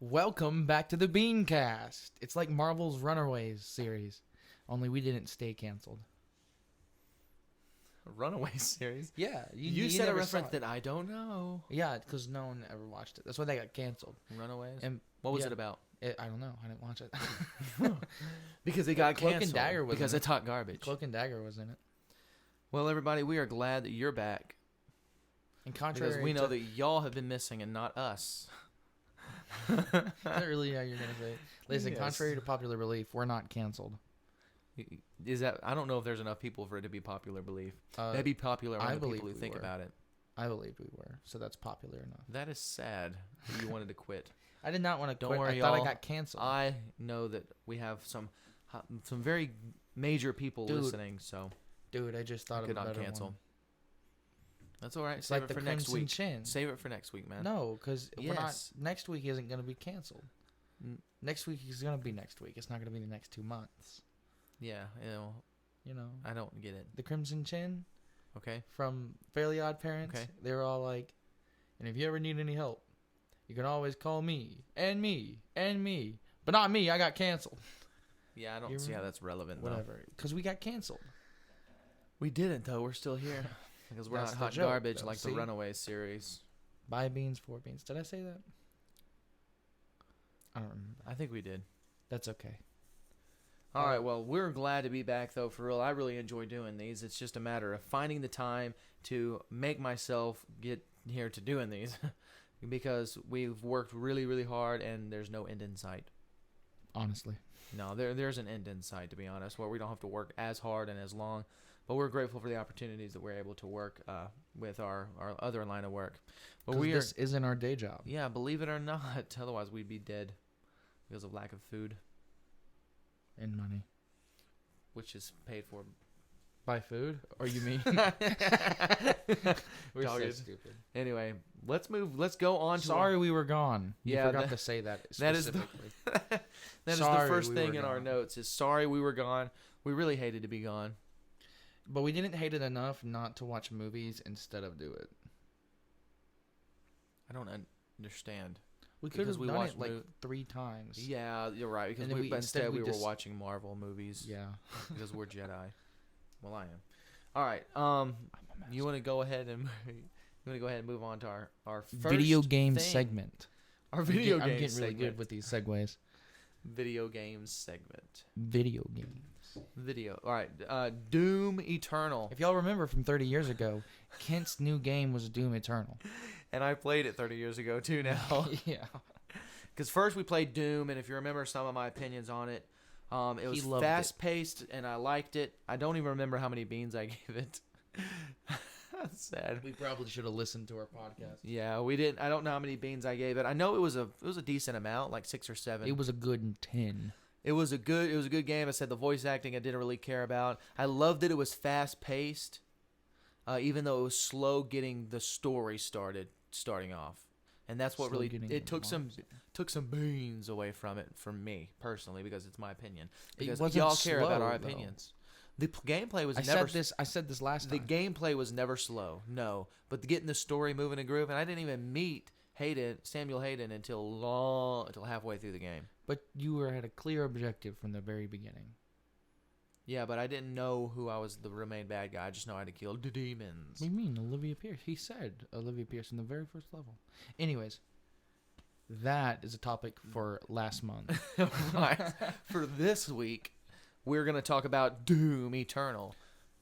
Welcome back to the BeanCast. It's like Marvel's Runaways series, only we didn't stay canceled. Runaways series? Yeah. You said a reference that I don't know. Yeah, because no one ever watched it. That's why they got canceled. Runaways? And what was it about? I don't know. I didn't watch it. Because it got Cloak canceled. and Dagger was because in it taught garbage. Cloak and Dagger was in it. Well, everybody, we are glad that you're back. And contrary because we know that y'all have been missing and not us. Is that really how you're going to say it? Listen, Yes. Contrary to popular belief, we're not canceled. Is that? I don't know if there's enough people for it to be popular belief. That'd be popular I among the believe people who we think were. about it. I believe we were, so that's popular enough. That is sad that you wanted to quit. I did not want to Don't quit. worry, I thought y'all. I got canceled. I know that we have some very major people Dude. listening, so Dude, I just thought could of a not better cancel. one. That's all right. It's Save like it the for next Crimson week. Chin. Save it for next week, man. No, because we're not. Yes. Next week isn't going to be canceled. Next week is going to be next week. It's not going to be the next 2 months. Yeah, You know, I don't get it. the Crimson Chin Okay. from Fairly Odd Parents. Okay. They were all like, and if you ever need any help, you can always call me and me and me, but not me. I got canceled. Yeah, I You don't see how remember? that's relevant. Though. Whatever, because we got canceled. We didn't though. We're still here because we're That's not the hot joke, garbage though. like See? the Runaways series. 5 beans, 4 beans. Did I say that? I don't remember. I think we did. That's okay. All right, well, we're glad to be back, though, for real. I really enjoy doing these. It's just a matter of finding the time to make myself get here to doing these because we've worked really, really hard, and there's no end in sight. Honestly. No, there's an end in sight, to be honest, where we don't have to work as hard and as long, but we're grateful for the opportunities that we're able to work with our other line of work. But This isn't our day job. Yeah, believe it or not, otherwise we'd be dead because of lack of food, And money. which is paid for. By food? Or you mean? We're so Dogged. stupid. Anyway, let's go on to Sorry we were gone. You Yeah, forgot that- to say that that is the- specifically. that is the Sorry first we thing were in our gone. notes is sorry we were gone. We really hated to be gone. But we didn't hate it enough not to watch movies instead of do it. I don't understand. We could have Because we done watched it like 3 times. Yeah, you're right. Because And then but instead instead we were just- watching Marvel movies. Yeah. Because we're Jedi. Well, I am. All right. You want to go ahead and move on to our first video game thing. segment. Our video game I'm getting segment. really good with these segues. Video games segment. Video games. Video. All right. Doom Eternal. If y'all remember from 30 years ago, Kent's new game was Doom Eternal. And I played it 30 years ago too now. Yeah. Because first we played Doom, and if you remember some of my opinions on it, it was loved it. fast-paced, and I liked it. I don't even remember how many beans I gave it. That's sad. We probably should have listened to our podcast. Yeah, we didn't. I don't know how many beans I gave it. I know it was a decent amount, like 6 or 7. It was a good 10. It was a good game. I said the voice acting I didn't really care about. I loved that it was fast-paced, even though it was slow getting the story starting off. And that's what Slow really getting it took along. took some beans away from it from me personally, because it's my opinion. It Because wasn't y'all care about slow, our though. opinions. The gameplay was I never said this last the time. gameplay was never slow. No, but getting the story moving and grooving. I didn't even meet Samuel Hayden until halfway through the game. But you had a clear objective from the very beginning. Yeah, but I didn't know who I was the main bad guy. I just know I had to kill the demons. What do you mean, Olivia Pierce? He said Olivia Pierce in the very first level. Anyways, that is a topic for last month. Right. For this week, we're going to talk about Doom Eternal,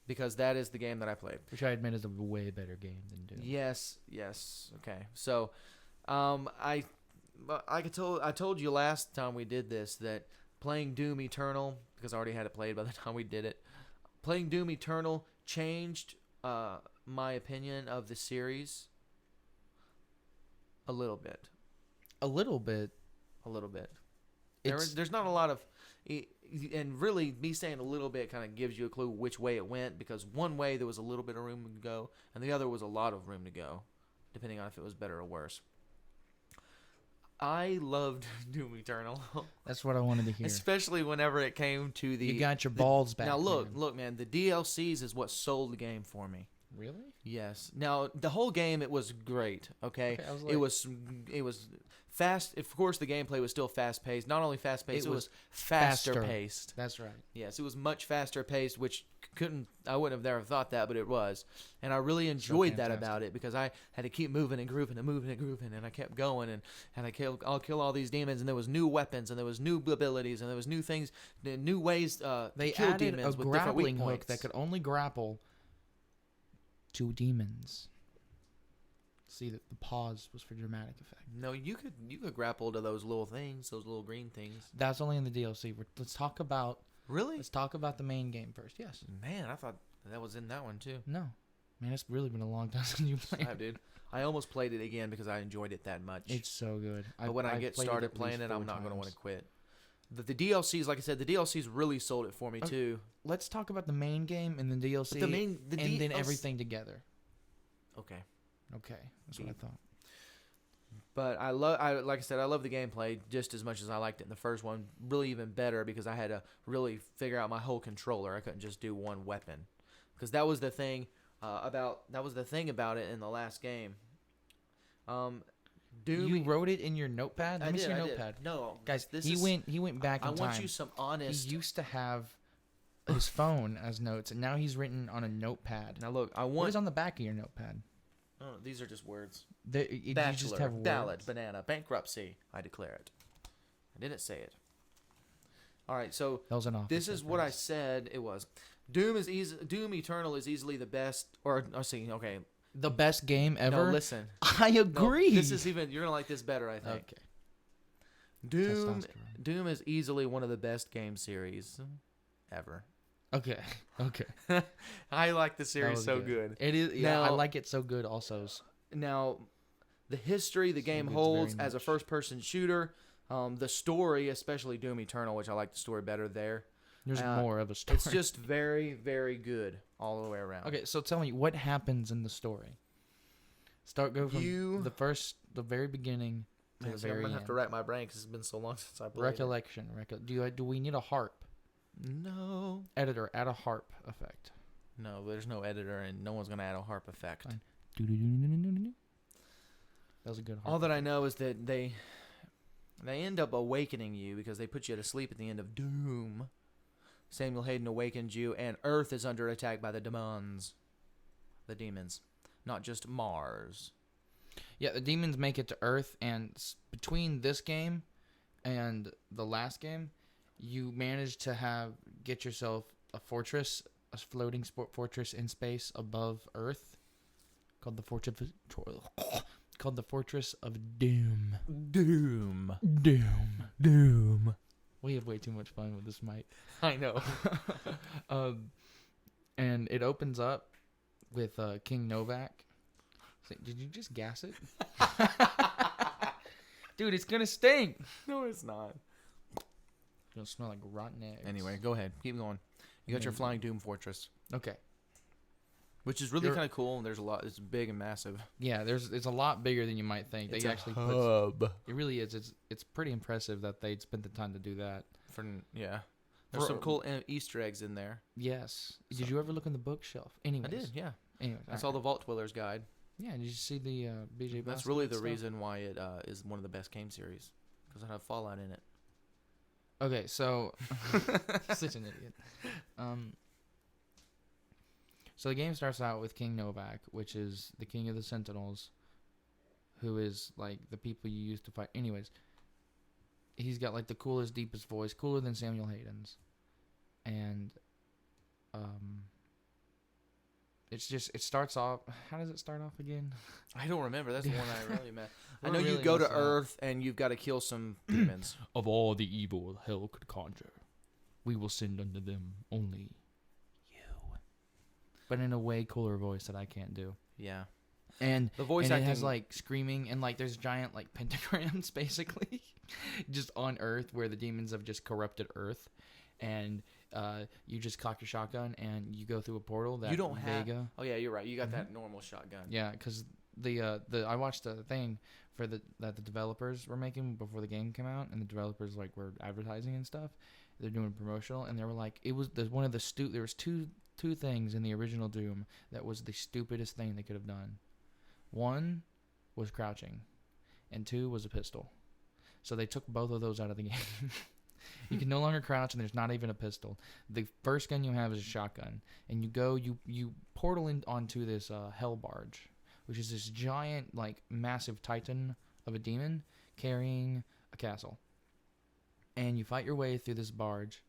because that is the game that I played. Which I admit is a way better game than Doom. Yes. Okay. So, I told you last time we did this that playing Doom Eternal, because I already had it played by the time we did it, playing Doom Eternal changed my opinion of the series a little bit. A little bit. A little bit. It's There's not a lot of, and really, me saying a little bit kind of gives you a clue which way it went, because one way there was a little bit of room to go, and the other was a lot of room to go, depending on if it was better or worse. I loved Doom Eternal. That's what I wanted to hear. Especially whenever it came to the... You got your balls back. Now look, man. look, man, the DLCs is what sold the game for me. Really? Yes. Now, the whole game, it was great, okay? I was like, It was fast. Of course, the gameplay was still fast-paced. Not only fast-paced, it was faster-paced. That's right. Yes, it was much faster-paced, which I wouldn't have never thought that, but it was. And I really enjoyed that about it, because I had to keep moving and grooving and moving and grooving, and I kept going, and I'll kill all these demons, and there was new weapons, and there was new abilities, and there was new things, new ways to They kill added demons a with different weak grappling hook points. that could only grapple 2 demons. See, the pause was for dramatic effect. No, you could grapple to those little things, those little green things. That's only in the DLC. Let's talk about Really? the main game first. Yes. Man, I thought that was in that one too. No. Man, it's really been a long time since you played. I did. I almost played it again because I enjoyed it that much. It's so good. But when I get played started at playing least it, I'm 4 not going to want times. to quit. The DLCs, like I said, the DLCs really sold it for me Okay. too. Let's talk about the main game and the DLC, and then everything together. Okay. Okay, that's what I thought. But like I said, I love the gameplay just as much as I liked it in the first one. Really even better because I had to really figure out my whole controller. I couldn't just do one weapon, because that was the thing about it in the last game. Doom. You wrote it in your notepad. Let me see your notepad. No, Guys, he went back in time. I want you some honest. He used to have his phone as notes, and now he's written on a notepad. Now look, What is on the back of your notepad? Oh, these are just words. You Bachelor, just have words? ballot, banana, bankruptcy. I declare it. I didn't say it. All right, so That was an office. this is what I said it was. Doom Eternal is easily the best, or see, okay. The best game ever. No, listen. I agree. No, this is even. You're gonna like this better, I think. Okay. Doom is easily one of the best game series ever. Okay. I like the series so good. It is. Yeah, Now- I like it so good. Also, Now, the history the game goods holds very as a much. first-person shooter, the story, especially Doom Eternal, which I like the story better there. there's more of a story. It's just very, very good all the way around. Okay, so tell me what happens in the story. Go from the very beginning to Man, the see, I'm very gonna end. have to rack my brain because it's been so long since I played. Recollection. Do we need a harp No, editor? Add a harp effect. no, there's no editor, and no one's gonna add a harp effect. Fine. That was a good harp. All that I know is that they end up awakening you because they put you to sleep at the end of Doom. Samuel Hayden awakens you, and Earth is under attack by the demons. The demons, not just Mars. Yeah, the demons make it to Earth, and between this game and the last game, you manage to get yourself a fortress, a floating fortress in space above Earth, called the Fortress of Doom. Doom. We have way too much fun with this mic. I know. And it opens up with King Novak. Did you just gas it? Dude, it's gonna stink. No, it's not. It's gonna smell like rotten eggs. Anyway, go ahead. Keep going. You got your flying Doom fortress, Okay. which is really kind of cool. And there's a lot. It's big and massive. Yeah, it's a lot bigger than you might think. It's They a actually hub. it really is. It's pretty impressive that they'd spent the time to do that. There's some cool Easter eggs in there. Yes. So- Did you ever look in the bookshelf? Anyways. I did, yeah. Anyways, I saw the Vault Dweller's Guide. Yeah, did you see the BJ? That's really the reason why it is one of the best game series, because it had Fallout in it. Okay, so such an idiot. So the game starts out with King Novak, which is the king of the Sentinels, who is like the people you used to fight. Anyways, he's got like the coolest, deepest voice, cooler than Samuel Hayden's, and it starts off. How does it start off again? I don't remember. That's the one I really met. I We're know you really go to messing up. Earth and you've got to kill some demons. Of all the evil hell could conjure, we will send unto them only you. But in a way cooler voice that I can't do. Yeah. And The voice and acting it has like screaming and like there's giant like pentagrams basically just on Earth where the demons have just corrupted Earth, and you just cock your shotgun and you go through a portal that you don't Vega. have. Oh yeah, you're right. You got that normal shotgun. Yeah, because the I watched a thing for that the developers were making before the game came out, and the developers like were advertising and stuff. They're doing promotional, and they were like, it was one of the there was two things in the original Doom that was the stupidest thing they could have done. One was crouching, and two was a pistol. So they took both of those out of the game. You can no longer crouch, and there's not even a pistol. The first gun you have is a shotgun, and you portal in onto this hell barge, which is this giant, like, massive titan of a demon carrying a castle. And you fight your way through this barge.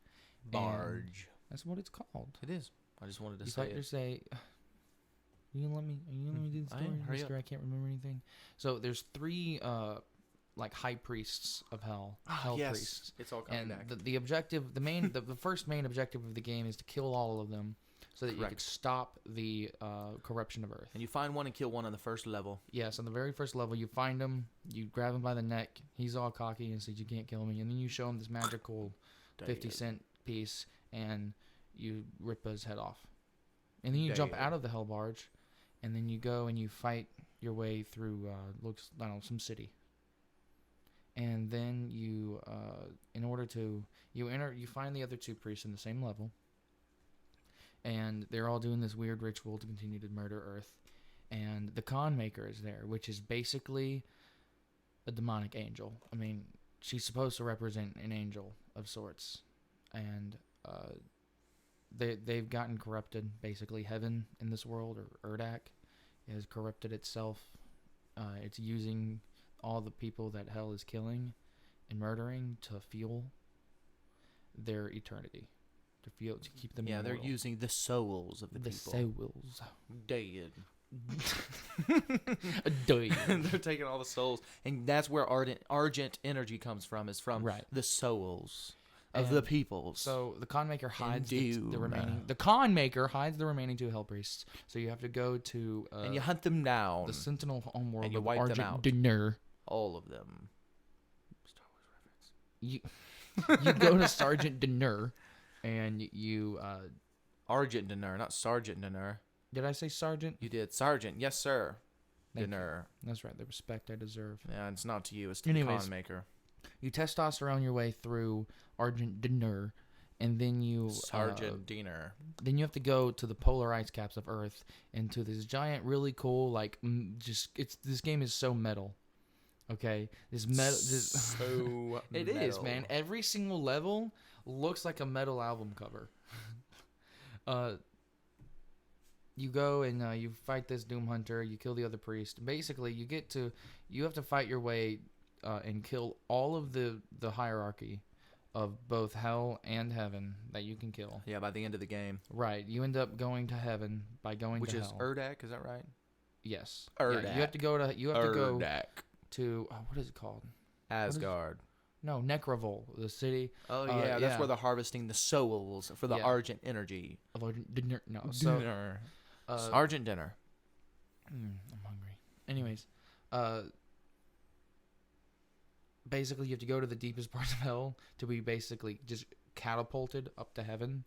Barge. That's what it's called. It is. I just wanted to You say fight it. your say. You gonna let me do the I story, am. Hurry Mister? I can't remember anything. So there's three like high priests of hell. Hell yes. priests. It's all coming And back. the objective, the first main objective of the game is to kill all of them, so that you Correct. could stop the corruption of Earth. And you find one and kill one on the first level. Yes, on the very first level, you find him, you grab him by the neck. He's all cocky and says, "You can't kill me." And then you show him this magical 50-cent piece, and you rip his head off. And then you jump out of the hell barge, and then you go and you fight your way through some city. And then you in order to you find the other two priests in the same level, and they're all doing this weird ritual to continue to murder Earth. And the Con Maker is there, which is basically a demonic angel. I mean, she's supposed to represent an angel of sorts, and they've gotten corrupted. Basically, heaven in this world, or Urdak, has corrupted itself. It's using all the people that hell is killing and murdering to fuel their eternity, to keep them. Yeah, immortal. they're using the souls of the people. Souls. Dead. Dead. They're taking all the souls, and that's where Argent energy comes from. Is from Right. the souls of the peoples. So the Con Maker hides the Doom. remaining. The Con Maker hides the remaining two Hell Priests. So you have to go to and you hunt them down. the Sentinel homeworld And you of wipe them Argent out. Dinner. All of them. Star Wars reference. You go to Sergeant Dinner, and you Argent dinner, not Sergeant dinner. did I say Sergeant? You did Sergeant, yes sir. Thank you. Dinner. That's right. The respect I deserve. Yeah, it's not to you. It's to Anyways. the Con Maker. You testosterone your way through Argent Dinner, and then you Sergeant Diener. then you have to go to the polar ice caps of Earth and to this giant, really cool, like this game is so metal. Okay, this metal. So It is, man. Every single level looks like a metal album cover. You go and you fight this Doom Hunter. You kill the other priest. Basically, you have to fight your way and kill all of the hierarchy of both hell and heaven that you can kill. Yeah, by the end of the game. Right. You end up going to heaven by going Which to is hell. Urdak, is that right? Yes. Urdak. Yeah, you have to go to. You have to go Urdak. to. What is it called? Asgard. No, Necrovol, the city Oh yeah, that's yeah. where they're harvesting the souls for the Yeah. Argent energy. of Dinner. No, so Dinner. uh, Argent dinner. I'm hungry. Anyways, basically you have to go to the deepest parts of hell to be basically just catapulted up to heaven,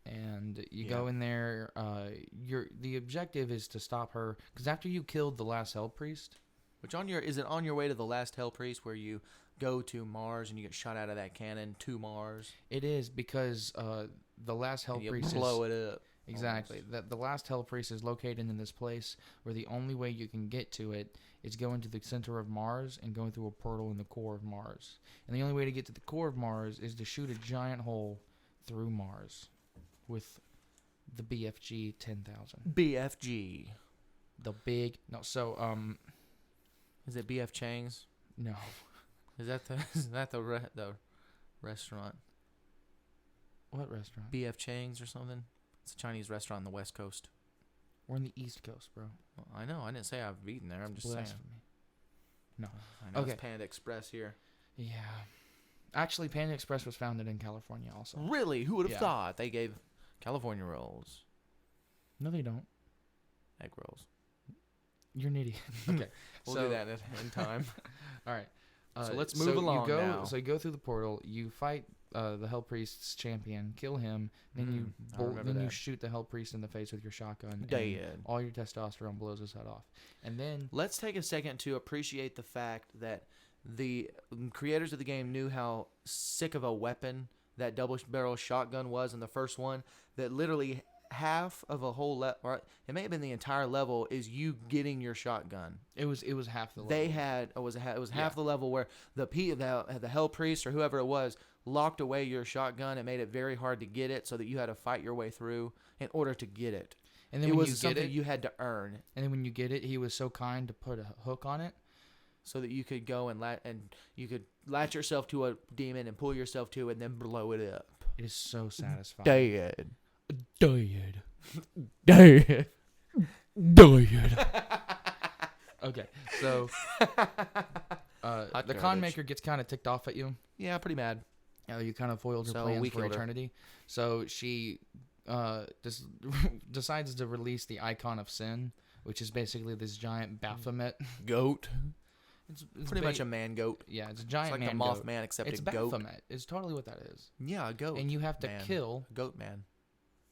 and you go in there. The objective is to stop her, because after you killed the last hell priest. Which is it on your way to the last Hell Priest where you go to Mars and you get shot out of that cannon to Mars? It is because the last hell And you priest blow it up. Exactly. That the last hell priest is located in this place where the only way you can get to it is going to the center of Mars and going through a portal in the core of Mars. And the only way to get to the core of Mars is to shoot a giant hole through Mars with the BFG 10,000. BFG. The big Is it BF Chang's? no. Is that the restaurant? What restaurant? BF Chang's or something? It's a Chinese restaurant on the West Coast. We're in the East Coast, bro. Well, I know. I didn't say I've eaten there. I'm just saying. Blasphemy. No. I know Okay. it's Panda Express here. Yeah. Actually, Panda Express was founded in California also. Really? Who would have Yeah. thought they gave California rolls No, they don't. egg rolls? You're an idiot. Okay. We'll do that in time. All right. So let's move along now. So you go through the portal. You fight the Hell Priest's champion. Kill him. Then you shoot the Hell Priest in the face with your shotgun. Dead. And all your testosterone blows his head off. And then let's take a second to appreciate the fact that the creators of the game knew how sick of a weapon that double-barrel shotgun was in the first one. That literally half of a whole or it may have been the entire level is you getting your shotgun. It was half the level. They had it was half the level where the Hell Priest or whoever it was locked away your shotgun. It made it very hard to get it, so that you had to fight your way through in order to get it. And then it when was you something get it, you had to earn. And then when you get it, he was so kind to put a hook on it, so that you could go and you could latch yourself to a demon and pull yourself to it and then blow it up. It is so satisfying. Dead. Okay, so the con maker gets kind of ticked off at you. Yeah, pretty mad. You kind of foiled her So plans we for killed her. eternity. So she decides to release the Icon of Sin, which is basically this giant Baphomet goat. It's Pretty much a man goat. Yeah, it's a giant It's like man the goat. Mothman, except It's a goat. Baphomet. It's totally what that is. Yeah, a goat. And you have to man. kill. Goat man.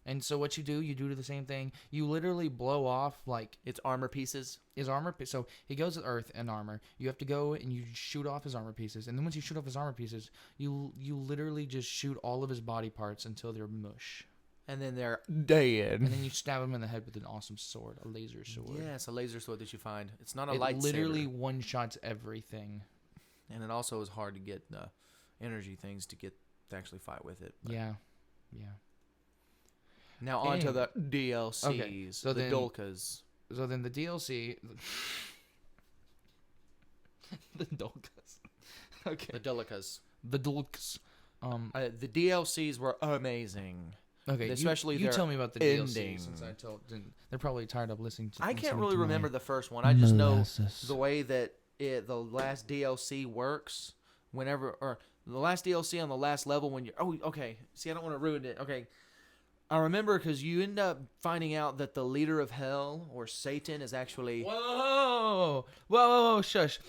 And so what you do the same thing. You literally blow off like It's armor pieces. his armor. So he goes to Earth in armor. You have to go and you shoot off his armor pieces. And then once you shoot off his armor pieces, you literally just shoot all of his body parts until they're mush. And then they're dead. And then you stab him in the head with an awesome sword, a laser sword. Yeah, it's a laser sword that you find. It's not a It lightsaber. literally one-shots everything. And it also is hard to get the energy things to actually fight with it. But Yeah. Now on to the DLCs. Okay, so the then- Dolkas. So then the DLC... the Dolkas. Okay. The Dolikas. The Dolks. The DLCs were amazing. Okay, especially you their tell me about the ending. DLC since they're probably tired of listening to. I can't listening really to my remember the first one. I just know molasses. the way that the last DLC works. Or the last DLC on the last level when you're. Oh, okay. See, I don't want to ruin it. Okay. I remember because you end up finding out that the leader of hell or Satan is actually. Whoa, shush.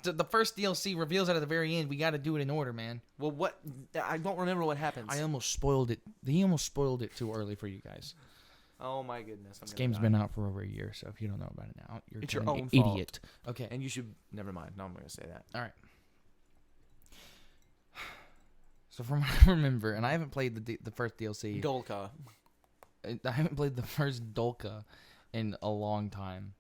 The first DLC reveals it at the very end. We got to do it in order, man. Well, what? I don't remember what happens. I almost spoiled it. He almost spoiled it too early for you guys. Oh my goodness! This game's been out for over a year, so if you don't know about it now, you're It's your kind of own an fault. idiot. Okay. And you should. Never mind. No, I'm going to say that. All right. So from what I remember, and I haven't played the first DLC. Dolka. I haven't played the first Dolka in a long time.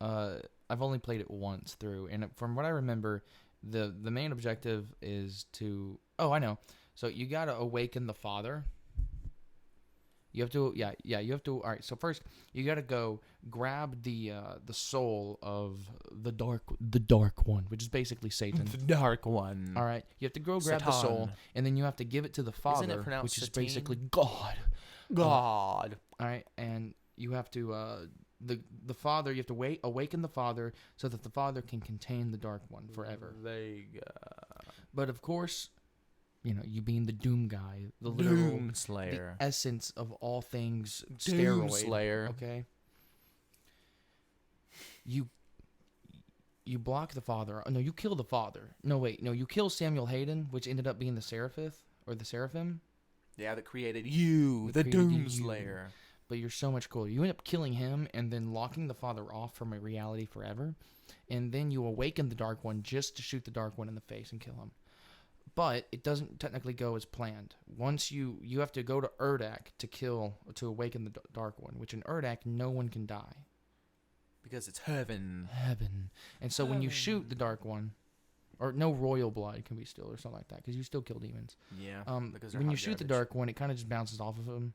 I've only played it once through, and from what I remember, the main objective is to. Oh, I know. So you gotta awaken the father. You have to, you have to. All right. So first, you gotta go grab the soul of the dark one, which is basically Satan. The dark one. All right. You have to go grab the soul, and then you have to give it to the father, pronounced which is Satine? basically God. God. All right, and you have to the father. You have to awaken the father so that the father can contain the dark one forever. But of course, you know, you being the Doom guy, the literal Doom Slayer, the essence of all things Doom steroid. Slayer. Okay. You block the father. No, you kill the father. No, wait. No, you kill Samuel Hayden, which ended up being the Seraphith or the Seraphim. Yeah, that created you, That the created Doom you. Slayer. But you're so much cooler. You end up killing him and then locking the father off from a reality forever. And then you awaken the Dark One just to shoot the Dark One in the face and kill him. But it doesn't technically go as planned. Once you have to go to Urdak to awaken the Dark One, which in Urdak no one can die. Because it's heaven. And so when you shoot the Dark One, or no royal blood can be still or something like that, because you still kill demons. Yeah. Because When you shoot the Dark One, it kind of just bounces off of him.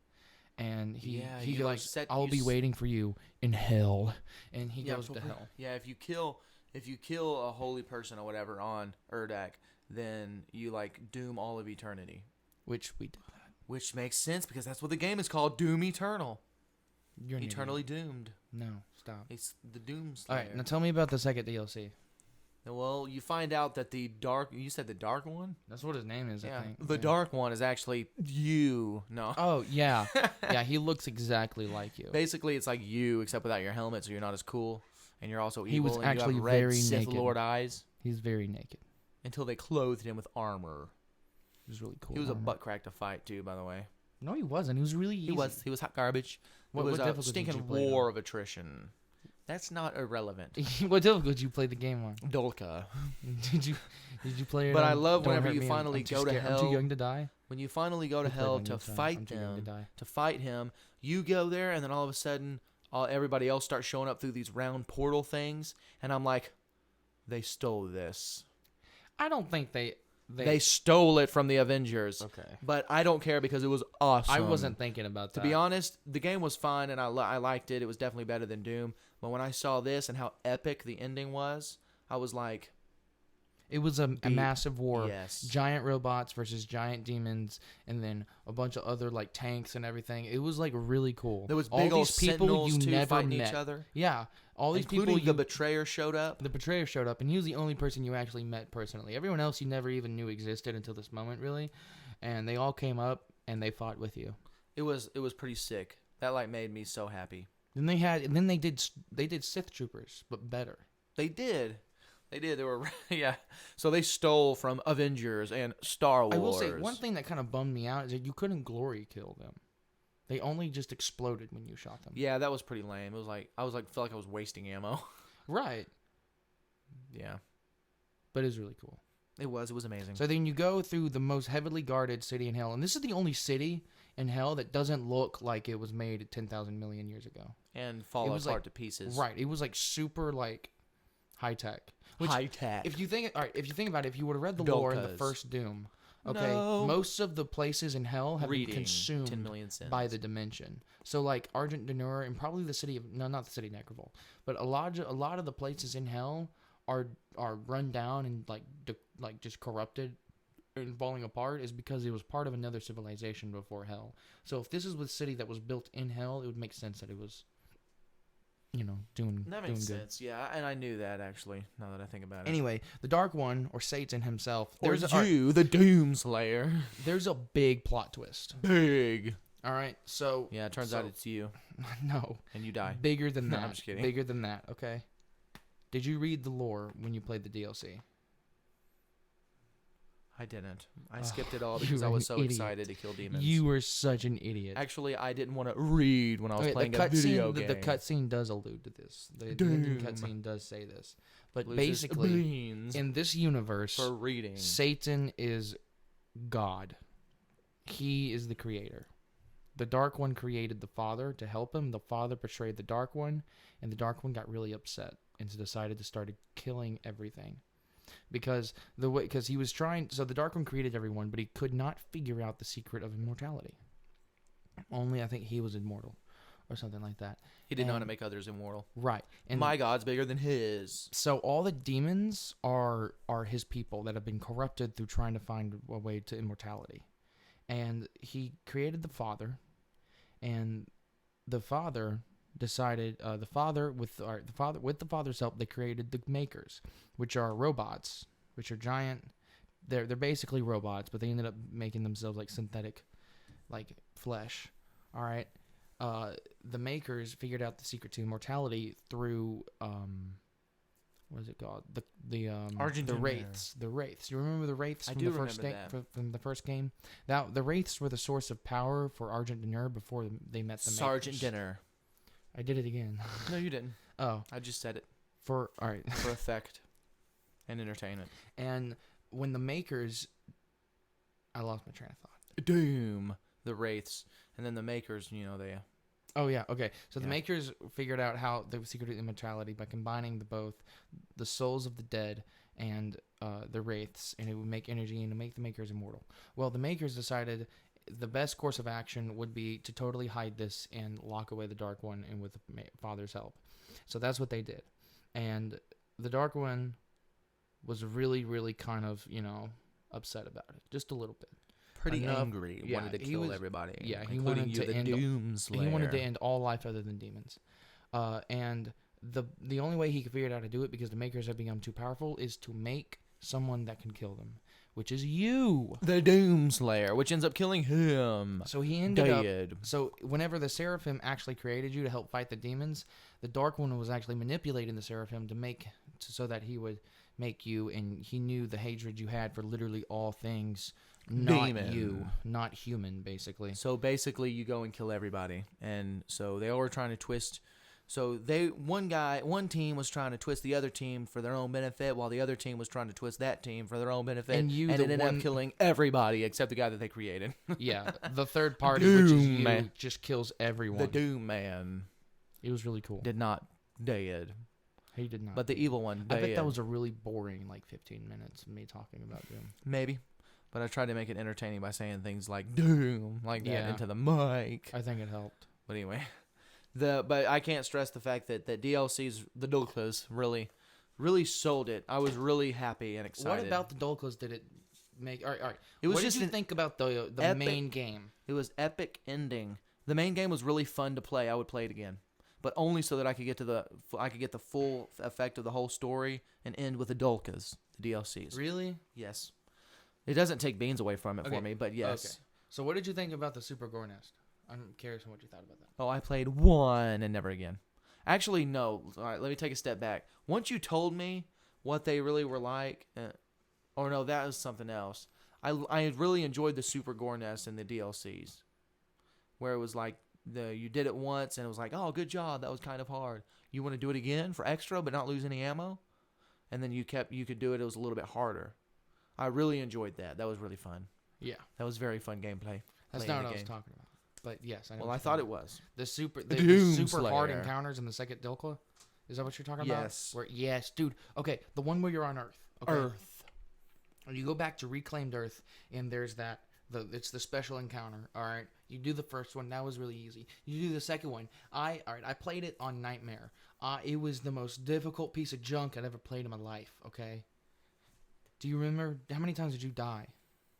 And he you, goes, like, I'll be waiting for you in hell. And he goes so to hell. Yeah, if you kill a holy person or whatever on Urdak, then you like doom all of eternity. Which we did that. Which makes sense because that's what the game is called, Doom Eternal. You're an Eternally idiot. doomed. No, stop. It's the Doom Slayer. All right, now tell me about the second DLC. Well, you find out that you said the Dark One? That's what his name is, I think. The Yeah. Dark One is actually you. No. Oh, yeah. Yeah, he looks exactly like you. Basically, it's like you, except without your helmet, so you're not as cool. and you're also He was evil, and actually you have red very Sith naked. Lord eyes. He's very naked. Until they clothed him with armor. It was really cool. He was a armor. butt crack to fight too, by the way. No, he wasn't. He was really easy. He was hot garbage. What it was a difficulty did you stinking play it war on? of attrition. That's not irrelevant. What difficulty did you play the game on? Dolka. did you play it? But on I love Don't whenever Hurt you Me, finally I'm too go to scared. I'm hell. too young to die. When you finally go to We played hell on to YouTube. fight I'm too young to them, die. to fight him, you go there, and then all of a sudden, everybody else starts showing up through these round portal things, and I'm like, they stole this. I don't think they stole it from the Avengers. Okay. But I don't care because it was awesome. I wasn't thinking about that. To be honest, the game was fun, and I liked it. It was definitely better than Doom. But when I saw this and how epic the ending was, I was like... It was a massive war. Yes. Giant robots versus giant demons, and then a bunch of other like tanks and everything. It was like really cool. There was all big old these people sentinels you too never fighting met. each other. Yeah, all these Including people. the Betrayer showed up. The Betrayer showed up, and he was the only person you actually met personally. Everyone else you never even knew existed until this moment, really. And they all came up and they fought with you. It was pretty sick. That like made me so happy. Then they did Sith Troopers, but better. They did. They were yeah. So they stole from Avengers and Star Wars. I will say one thing that kind of bummed me out is that you couldn't glory kill them. They only just exploded when you shot them. Yeah, that was pretty lame. It was like felt like I was wasting ammo. Right. Yeah. But it was really cool. It was amazing. So then you go through the most heavily guarded city in hell, and this is the only city in hell that doesn't look like it was made 10,000 million years ago. And fall apart like, to pieces. Right. It was like super like high tech. High tech. If you think about it, if you would have read the lore in the first Doom, okay, most of the places in hell have been consumed 10 million sins. by the dimension. So like Argent Denur and probably the city of not the city of Necroville, but a lot of the places in hell are run down and like just corrupted and falling apart is because it was part of another civilization before hell. So if this is the city that was built in hell, it would make sense that it was doing That makes good. sense. Yeah, and I knew that actually. Now that I think about it. Anyway, the Dark One or Satan himself. The Doomslayer. There's a big plot twist. Big. All right, so Yeah, it turns out it's you, no, and you die. bigger than No, that. I'm just kidding. Bigger than that. Okay. Did you read the lore when you played the DLC? I didn't. I skipped it all because you're I was an so idiot. excited to kill demons. You were such an idiot. Actually, I didn't want to read when I was Okay, playing the a video cutscene, game. the cutscene does allude to this. The ending Doom. cutscene does say this, but Loses basically, beans in this universe, for reading. Satan is God. He is the creator. The Dark One created the Father to help him. The Father betrayed the Dark One, and the Dark One got really upset and decided to start killing everything. Because he was trying. So the Dark One created everyone, but he could not figure out the secret of immortality. Only I think he was immortal, or something like that. He didn't know how to make others immortal. Right. And My God's bigger than his. so all the demons are his people that have been corrupted through trying to find a way to immortality. And he created the Father, and the Father decided the Father's help, they created the Makers, which are robots, which are giant. They're basically robots, but they ended up making themselves like synthetic, like flesh. All right. The Makers figured out the secret to immortality through what is it called? The Wraiths. The Wraiths. You remember the Wraiths from the first game? From the first game? Now the Wraiths were the source of power for Argent Denur before they met the Sergeant Makers. Dinner. I did it again. No, you didn't. Oh, I just said it all right. for effect and entertainment. And when the Makers, I lost my train of thought. Doom. The Wraiths. And then the Makers, they... Oh, yeah. Okay. So the Yeah. Makers figured out how the secret of immortality by combining the souls of the dead and the Wraiths, and it would make energy and to make the Makers immortal. Well, the Makers decided the best course of action would be to totally hide this and lock away the Dark One, and with the Father's help. So that's what they did. And the Dark One was really, really kind of, upset about it. Just a little bit. Pretty Enough- angry. yeah, Wanted to he kill was- everybody. yeah, he including wanted you, to the end- Doomslayer. He wanted to end all life other than demons. And the only way he could figure out how to do it, because the Makers have become too powerful, is to make someone that can kill them, which is you. The Doomslayer, which ends up killing him. So he ended up. Dead. So whenever the Seraphim actually created you to help fight the demons, the Dark One was actually manipulating the Seraphim so that he would make you, and he knew the hatred you had for literally all things, not Demon. you, not human, basically. So basically, you go and kill everybody, and so they all were trying to twist. So one team was trying to twist the other team for their own benefit, while the other team was trying to twist that team for their own benefit, And you, it the ended one- up killing everybody except the guy that they created. Yeah, the third party, which is Doom you, Man. just kills everyone. The Doom Man It was really cool. did not dead, He did not. but the evil one I dead. bet that was a really boring, 15 minutes of me talking about Doom. Maybe. But I tried to make it entertaining by saying things like Doom, like that, Yeah. into the mic. I think it helped. But anyway, but I can't stress the fact that DLC's, the Dulcas, really sold it. I was really happy and excited. What about the Dolcos did it make? All right. It was what just did you an think about the epic- main game? It was epic ending. The main game was really fun to play. I would play it again, but only so that I could get the full effect of the whole story and end with the Dulcas, the DLCs. Really? Yes. It doesn't take Beans away from it Okay. for me, but yes. Okay. So what did you think about the Super Gore Nest? I'm curious on what you thought about that. Oh, I played one and never again. Actually, no. All right, let me take a step back. Once you told me what they really were like, or no, that was something else. I really enjoyed the Super Gore Nest and the DLCs, where it was like you did it once and it was like, oh, good job, that was kind of hard. You want to do it again for extra, but not lose any ammo, and then you could do it. It was a little bit harder. I really enjoyed that. That was really fun. Yeah. That was very fun gameplay. That's playing not the what I was game. talking about. But yes, I know. Well, what I you're thought talking it about. was. The super Doomslayer. hard encounters in the second Dilka. Is that what you're talking about? Yes. Yes, dude. Okay, the one where you're on Earth. Okay. Earth. You go back to reclaimed Earth, and there's it's the special encounter. All right, you do the first one. That was really easy. You do the second one. I played it on Nightmare. It was the most difficult piece of junk I'd ever played in my life. Okay. Do you remember how many times did you die?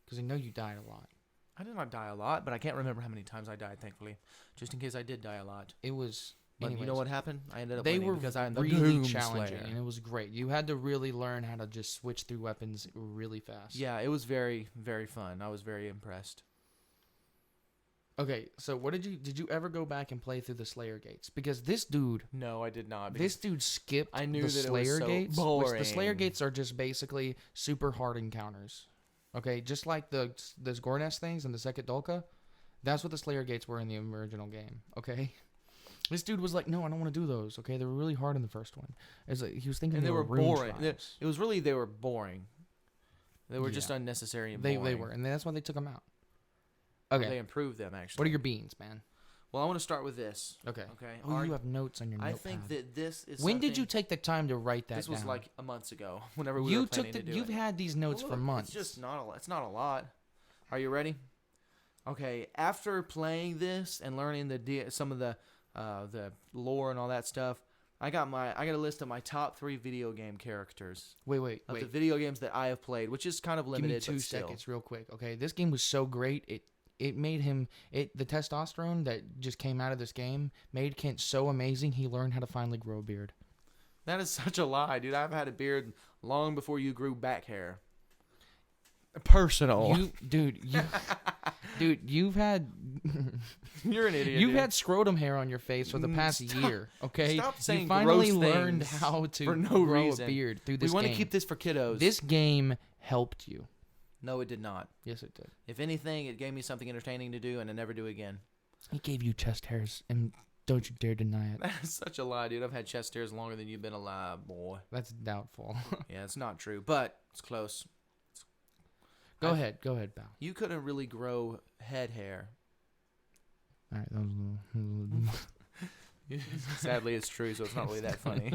Because I know you died a lot. I did not die a lot, but I can't remember how many times I died, thankfully. Just in case I did die a lot. It was. But anyways, you know what happened? I ended up they winning were because I am the really Doomslayer. challenging, and it was great. You had to really learn how to just switch through weapons really fast. Yeah, it was very, very fun. I was very impressed. Okay, so did you ever go back and play through the Slayer Gates? Because this dude, No, I did not. this dude skipped I knew the that it was Slayer so Gates. Which boring. the Slayer Gates are just basically super hard encounters. Okay, just like those Gornest things in the second Dolka. That's what the Slayer Gates were in the original game. Okay. This dude was like, no, I don't want to do those. Okay, they were really hard in the first one. It's like, he was thinking And they were rune boring. tribes. It was really, they were boring. They were just Yeah. unnecessary and They boring. were, and that's why they took them out. They Okay, improved them, actually. what are your beans, man? Well, I want to start with this. Okay. Okay. Oh, you have notes on your I notepad. think that this is When did something- you take the time to write that This was down? like a month ago, whenever we you were took planning to do You've it. had these notes Well, for look, months. It's just not a. It's not a lot. Are you ready? Okay. After playing this and learning some of the lore and all that stuff, I got a list of my top 3 video game characters Wait. of the video games that I have played, which is kind of Give limited. me 2 but still. seconds, real quick. Okay, this game was so great. It made him the testosterone that just came out of this game made Kent so amazing. He learned how to finally grow a beard. That is such a lie, dude. I've had a beard long before you grew back hair. Personal. You've had You're an idiot. you've dude. had scrotum hair on your face for the past year. Okay, Stop saying you finally gross learned things how to for no grow reason. a beard through We this want game. to keep this for kiddos. This game helped you. No, it did not. Yes, it did. If anything, it gave me something entertaining to do, and I never do again. It gave you chest hairs, and don't you dare deny it. That's such a lie, dude. I've had chest hairs longer than you've been alive, boy. That's doubtful. Yeah, it's not true, but it's close. Go ahead, pal. You couldn't really grow head hair. All right, that was a little. Sadly, it's true, so it's not really that funny.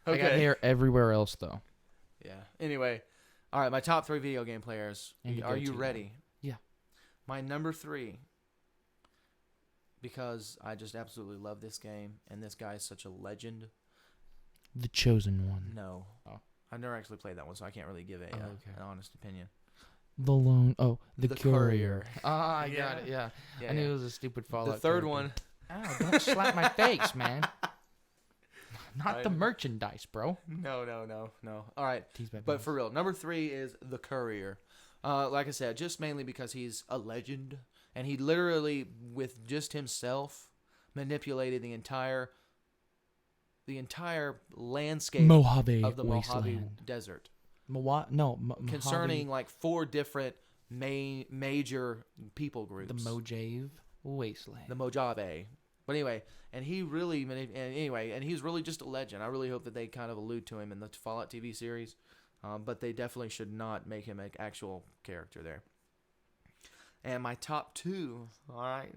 I got hair everywhere else, though. Yeah. Anyway, all right, my top 3 video game players. And you Are go you to ready? Yeah. My number 3, because I just absolutely love this game, and this guy is such a legend. The Chosen One. No. Oh. I've never actually played that one, so I can't really give Okay. an honest opinion. The Lone. Oh, the Courier. Courier. Ah, I got it. Yeah. Yeah, I knew yeah. it was a stupid Fallout. The third character. one. Ow! Don't slap my face, man. Not the merchandise, bro. No. All right. But for real, number 3 is the Courier. Like I said, just mainly because he's a legend. And he literally, with just himself, manipulated the entire landscape Mojave of the Mojave Wasteland. Desert. Concerning Concerning like 4 different major people groups. the Mojave Wasteland. The Mojave. But anyway, and he's really just a legend. I really hope that they kind of allude to him in the Fallout TV series. But they definitely should not make him an actual character there. And my top 2, all right.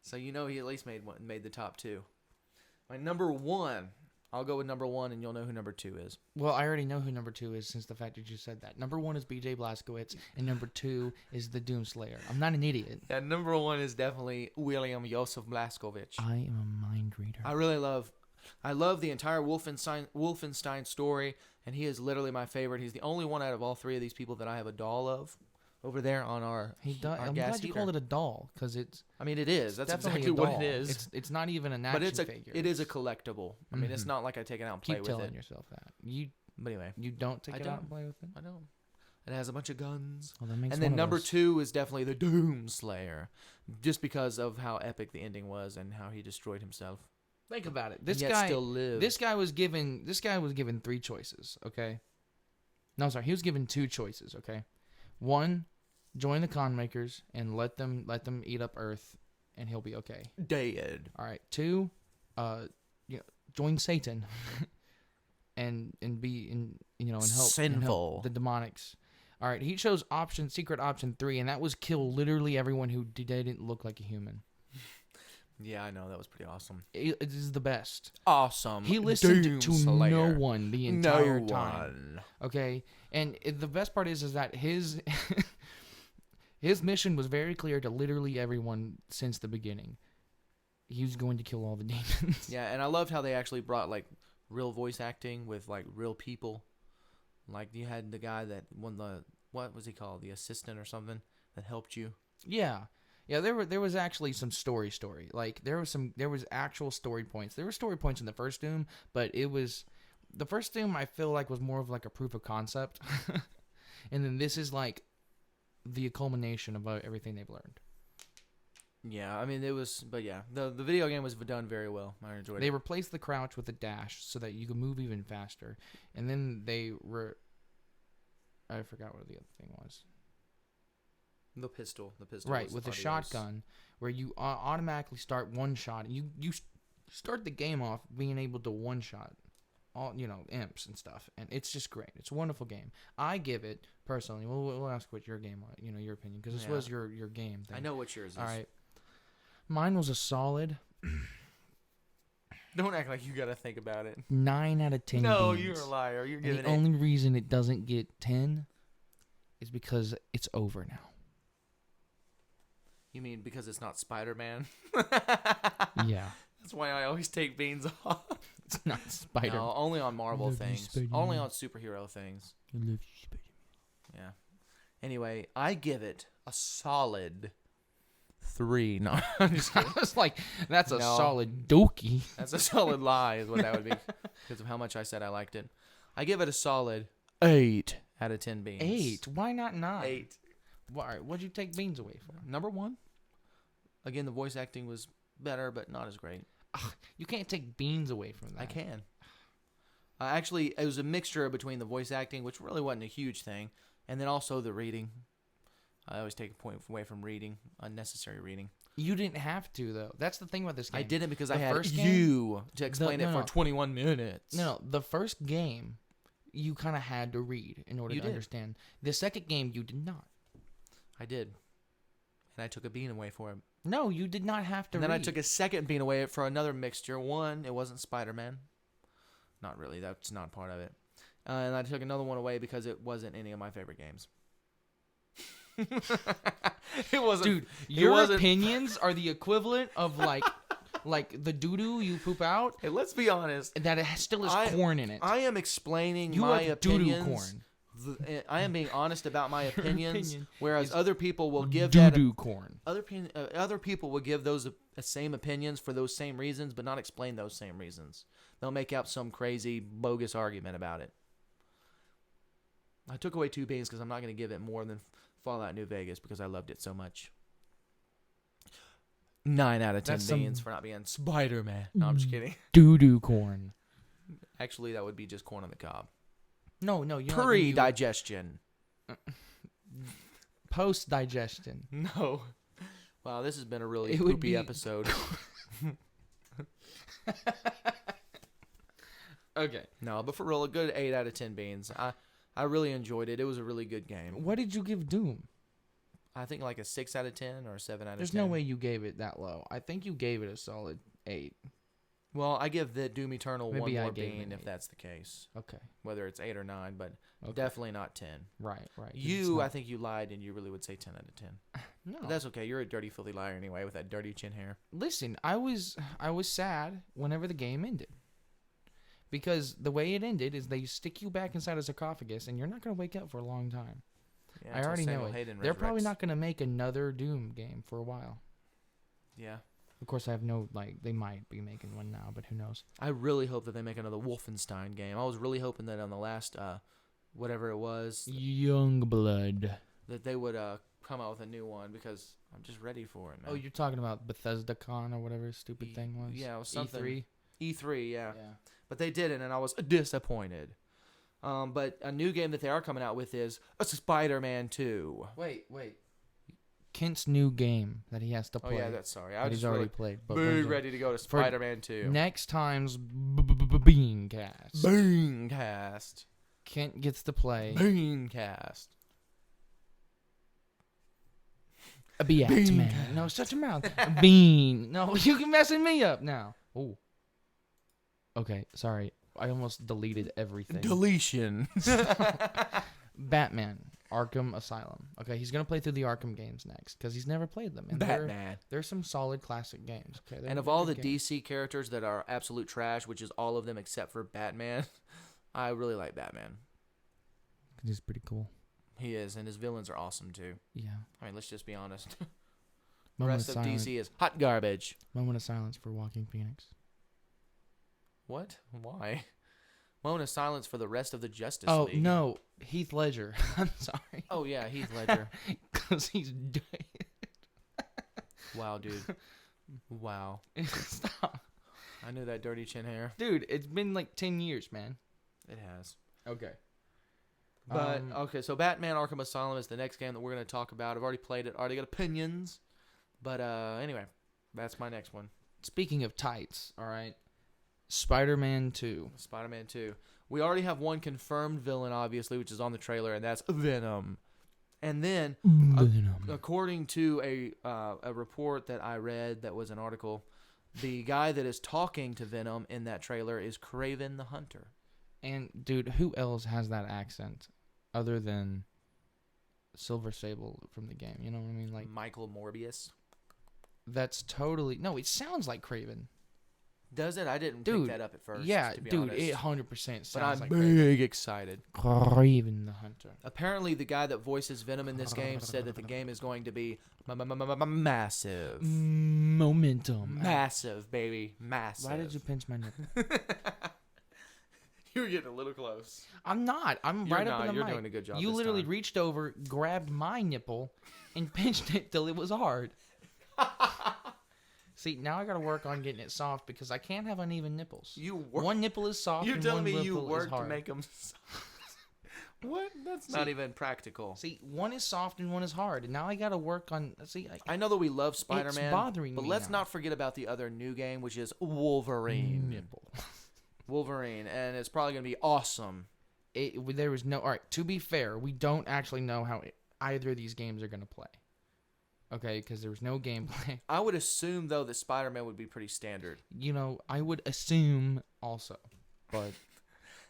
So he at least made the top 2. My number 1, I'll go with number 1, and you'll know who number 2 is. Well, I already know who number 2 is since the fact that you said that. Number 1 is B.J. Blazkowicz, and number 2 is the Doomslayer. I'm not an idiot. Yeah, number 1 is definitely William Joseph Blazkowicz. I am a mind reader. I love the entire Wolfenstein story, and he is literally my favorite. He's the only one out of all 3 of these people that I have a doll of over there on our I'm glad you called it a doll, because it's... I mean, it is. That's definitely exactly a doll. what it is. It's not even an action figure. It is a collectible. I mean, it's not like I take it out and play with it. Keep telling yourself that. But anyway. You don't take it out and play with it? I don't. It has a bunch of guns. Well, that makes and then number 2 is definitely the Doomslayer, just because of how epic the ending was and how he destroyed himself. Think about it. This guy still lived. This guy was given 3 choices, okay? No, sorry. He was given 2 choices, okay? 1, join the con makers and let them eat up Earth, and he'll be okay. Dead. All right. 2, join Satan, and help sinful the demonics. All right. He chose secret option 3, and that was kill literally everyone who didn't look like a human. Yeah, I know. That was pretty awesome. It is the best. Awesome. He listened to no one the entire time. Okay? And the best part is that his his mission was very clear to literally everyone since the beginning. He was going to kill all the demons. Yeah, and I loved how they actually brought like real voice acting with like real people. Like you had the guy that won what was he called? The assistant or something that helped you. Yeah. Yeah, there was actually some story. Like there was actual story points. There were story points in the first Doom, but the first Doom I feel like was more of like a proof of concept. And then this is like the culmination of everything they've learned. Yeah, I mean the video game was done very well. I enjoyed it. They replaced the crouch with a dash so that you could move even faster. And then I forgot what the other thing was. The pistol. Right, with a shotgun, where you automatically start one shot. You start the game off being able to one shot all imps and stuff, and it's just great. It's a wonderful game. I give it personally. We'll ask what your game, your opinion, because this was your game thing. I know what yours is. All right, mine was a solid. Don't act like you got to think about it. 9 out of 10. No, beans. you're a liar. You're giving the only reason it doesn't get 10 is because it's over now. You mean because it's not Spider-Man? Yeah. That's why I always take beans off. It's not Spider-Man. No, only on Marvel things. Only on superhero things. I love you, Spider-Man. Yeah. Anyway, I give it a solid 3. No, I'm just kidding. I was like, that's a solid dookie. That's a solid lie is what that would be because of how much I said I liked it. I give it a solid 8 out of 10 beans. 8? Why not 9? 8. Why? What'd you take beans away for? Number 1. Again, the voice acting was better, but not as great. You can't take beans away from that. I can. Actually, it was a mixture between the voice acting, which really wasn't a huge thing, and then also the reading. I always take a point away from reading, unnecessary reading. You didn't have to, though. That's the thing about this game. I didn't because I had you to explain it for 21 minutes. No, the first game, you kind of had to read in order to understand. The second game, you did not. I did. And I took a bean away for it. No, you did not have to read. And then I took a second bean away for another mixture. One, it wasn't Spider-Man. Not really. That's not part of it. And I took another one away because it wasn't any of my favorite games. It wasn't. Dude, your opinions are the equivalent of like the doo-doo you poop out. Hey, let's be honest. That it still has corn in it. I am explaining my opinions. Doo-doo corn. I am being honest about my opinions, opinion whereas is other people will give Doo-doo corn. other people will give those same opinions for those same reasons, but not explain those same reasons. They'll make out some crazy, bogus argument about it. I took away 2 beans because I'm not going to give it more than Fallout New Vegas because I loved it so much. 9 out of 10 That's beans some- for not being Spider-Man. No, I'm just kidding. Doo-doo corn. Actually, that would be just corn on the cob. No, you know, like when you- Pre-digestion. post-digestion. No. Wow, this has been a really It would poopy be- episode. Okay. No, but for real, a good 8 out of 10 beans. I really enjoyed it. It was a really good game. What did you give Doom? I think like a 6 out of 10 or a 7 out of 10. There's no way you gave it that low. I think you gave it a solid 8. Well, I give the Doom Eternal Maybe one I more gave it bean an if 8. that's the case. Okay. Whether it's 8 or 9, but Okay. definitely not 10. Right. 'Cause it's You, not- I think you lied and you really would say 10 out of 10. No. But that's okay. You're a dirty, filthy liar anyway with that dirty chin hair. Listen, I was sad whenever the game ended. Because the way it ended is they stick you back inside a sarcophagus and you're not going to wake up for a long time. Yeah, I until already know Samuel it. Hayden They're probably resurrects. not going to make another Doom game for a while. Yeah. Of course, I have no, they might be making one now, but who knows? I really hope that they make another Wolfenstein game. I was really hoping that on the last, whatever it was, Youngblood. that they would come out with a new one because I'm just ready for it, man. Oh, you're talking about BethesdaCon or whatever stupid thing was? Yeah, it was something. E3? E3, yeah. Yeah. But they didn't, and I was disappointed. But a new game that they are coming out with is Spider-Man 2. Wait. Kent's new game that he has to Oh, play. yeah, that's sorry. I that was he's just already really played. But big ready to go to Spider-Man 2. next time's BeanCast. BeanCast. Kent gets to play BeanCast. a Beat Bean. Man. No, shut your mouth. Bean. No, you can messing me up now. Oh. Okay, sorry. I almost deleted everything. Deletion. Batman, Arkham Asylum. Okay, he's gonna play through the Arkham games next because he's never played them. And Batman. There's some solid classic games. Okay, And of all the DC characters that are absolute trash, which is all of them except for Batman, I really like Batman. he's pretty cool. He is, and his villains are awesome too. Yeah. I mean, let's just be honest. The Moment rest of of silence. DC is hot garbage. Moment of silence for Walking Phoenix. What? Why? Moment of silence for the rest of the Justice Oh League. no, Heath Ledger. I'm sorry. Oh yeah, Heath Ledger. Because he's dead. Wow, dude. Wow. Stop, I knew that dirty chin hair. dude. It's been like 10 years, man. It has. Okay. But okay, so Batman: Arkham Asylum is the next game that we're going to talk about. I've already played it. Already got opinions. But anyway, that's my next one. Speaking of tights, all right. Spider-Man 2. Spider-Man 2. We already have one confirmed villain, obviously, which is on the trailer, and that's Venom. And then, according to a report that I read that was an article, the guy that is talking to Venom in that trailer is Kraven the Hunter. And dude, who else has that accent other than Silver Sable from the game? You know what I mean? Like Michael Morbius. that's totally no. It sounds like Kraven. Does it? I didn't Dude, pick that up at first. Yeah, to be dude, honest. it 100% sounds But I'm like big excited. Kraven the Hunter. Apparently, the guy that voices Venom in this game said that the game is going to be massive. Momentum. Massive, baby. Massive. Why did you pinch my nipple? You were getting a little close. I'm not. I'm You're right not. up in the You're mic. doing a good job You this literally time. reached over, grabbed my nipple, and pinched it till it was hard. See, now I gotta work on getting it soft because I can't have uneven nipples. One nipple is soft. You're and telling one me you nipple is work to hard. make them What? That's not even practical. See, one is soft and one is hard, and now I gotta work on. See, I know that we love Spider-Man, bothering but me let's now. not forget about the other new game, which is Wolverine. nipple. Wolverine, and it's probably gonna be awesome. There was no. All right. To be fair, we don't actually know how either of these games are gonna play. Okay, because there was no gameplay. I would assume though that Spider-Man would be pretty standard, You know, I would assume also, but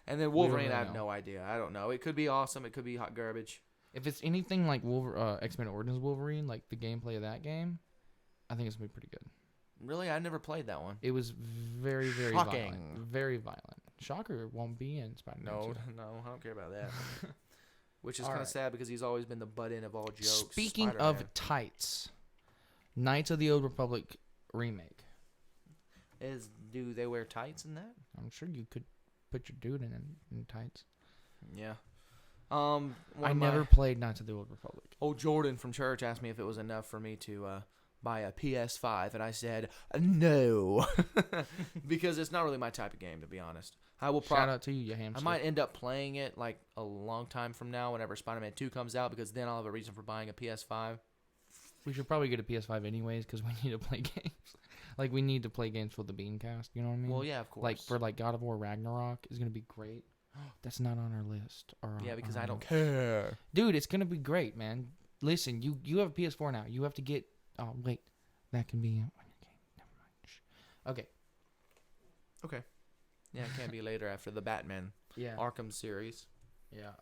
and then don't Wolverine, really I have know. no idea. I don't know. It could be awesome. It could be hot garbage. if it's anything like X-Men Origins Wolverine, like the gameplay of that game, I think it's gonna be pretty good. Really, I never played that one. It was very, very Shocking. violent. Very violent. Shocker won't be in Spider-Man 2. No, I don't care about that. which is All kind of right. sad because he's always been the butt end of all jokes. Speaking Spider-Man. of tights, Knights of the Old Republic remake. Do they wear tights in that? I'm sure you could put your dude in tights. Yeah. I never played Knights of the Old Republic. Old Jordan from church asked me if it was enough for me to buy a PS5, and I said no, because it's not really my type of game, to be honest. I will Shout out to you, you hamster. I might end up playing it like a long time from now, whenever Spider-Man 2 comes out, because then I'll have a reason for buying a PS5. We should probably get a PS5 anyways because we need to play games. Like, we need to play games for the BeanCast. You know what I mean? Well, yeah, of course. Like, for God of War Ragnarok is going to be great. That's not on our list. Yeah, because I don't care. Dude, it's going to be great, man. Listen, you have a PS4 now. You have to get... Oh, wait. That can be on your game. Never mind. Shh. Okay. Okay. Yeah, it can't be later after the Batman Yeah. Arkham series. Yeah.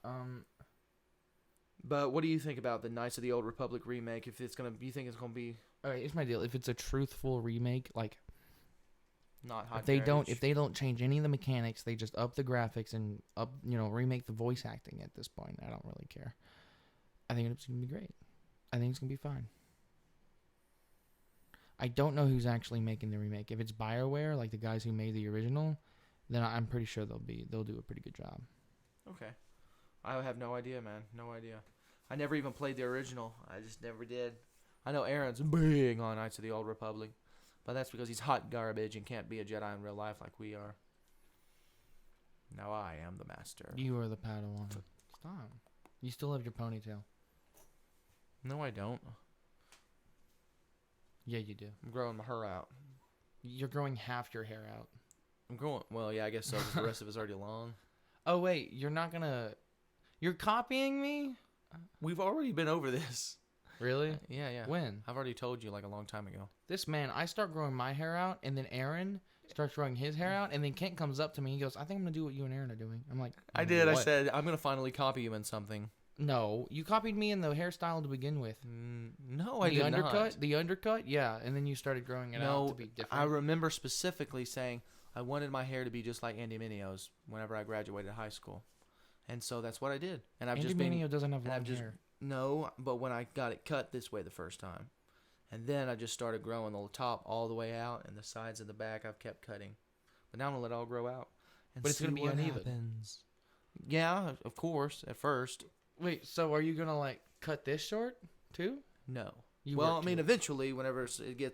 But what do you think about the Knights of the Old Republic remake? If it's gonna, you think it's gonna be Okay, here's my deal. If it's a truthful remake, like... not hot? If they don't change any of the mechanics, they just up the graphics and remake the voice acting at this point. I don't really care. I think it's gonna be great. I think it's gonna be fine. I don't know who's actually making the remake. If it's BioWare, like the guys who made the original, then I'm pretty sure they'll do a pretty good job. Okay. I have no idea, man. No idea. I never even played the original. I just never did. I know Aaron's big on Knights of the Old Republic, but that's because he's hot garbage and can't be a Jedi in real life like we are. Now I am the master. You are the Padawan. Stop. You still have your ponytail. No, I don't. Yeah, you do. I'm growing my hair out. You're growing half your hair out. I'm growing. Well, yeah, I guess so. 'Cause the rest of it's already long. Oh, wait. You're copying me? We've already been over this. Really? Yeah. When? I've already told you like a long time ago. This man, I start growing my hair out, and then Aaron starts growing his hair out, and then Kent comes up to me and he goes, I think I'm going to do what you and Aaron are doing. I'm like, I did. What? I said, I'm going to finally copy you in something. No, you copied me in the hairstyle to begin with. No, I did not. The undercut, yeah, and then you started growing it out to be different. I remember specifically saying I wanted my hair to be just like Andy Minio's whenever I graduated high school. And so that's what I did. And I've Andy just been... Mineo doesn't have long hair. No, but when I got it cut this way the first time. And then I just started growing the top all the way out, and the sides and the back I've kept cutting. But now I'm going to let it all grow out. But it's going to be uneven. Happens. Yeah, of course, at first. Wait, so are you going to, cut this short, too? No. You well, I work mean, to it. eventually, whenever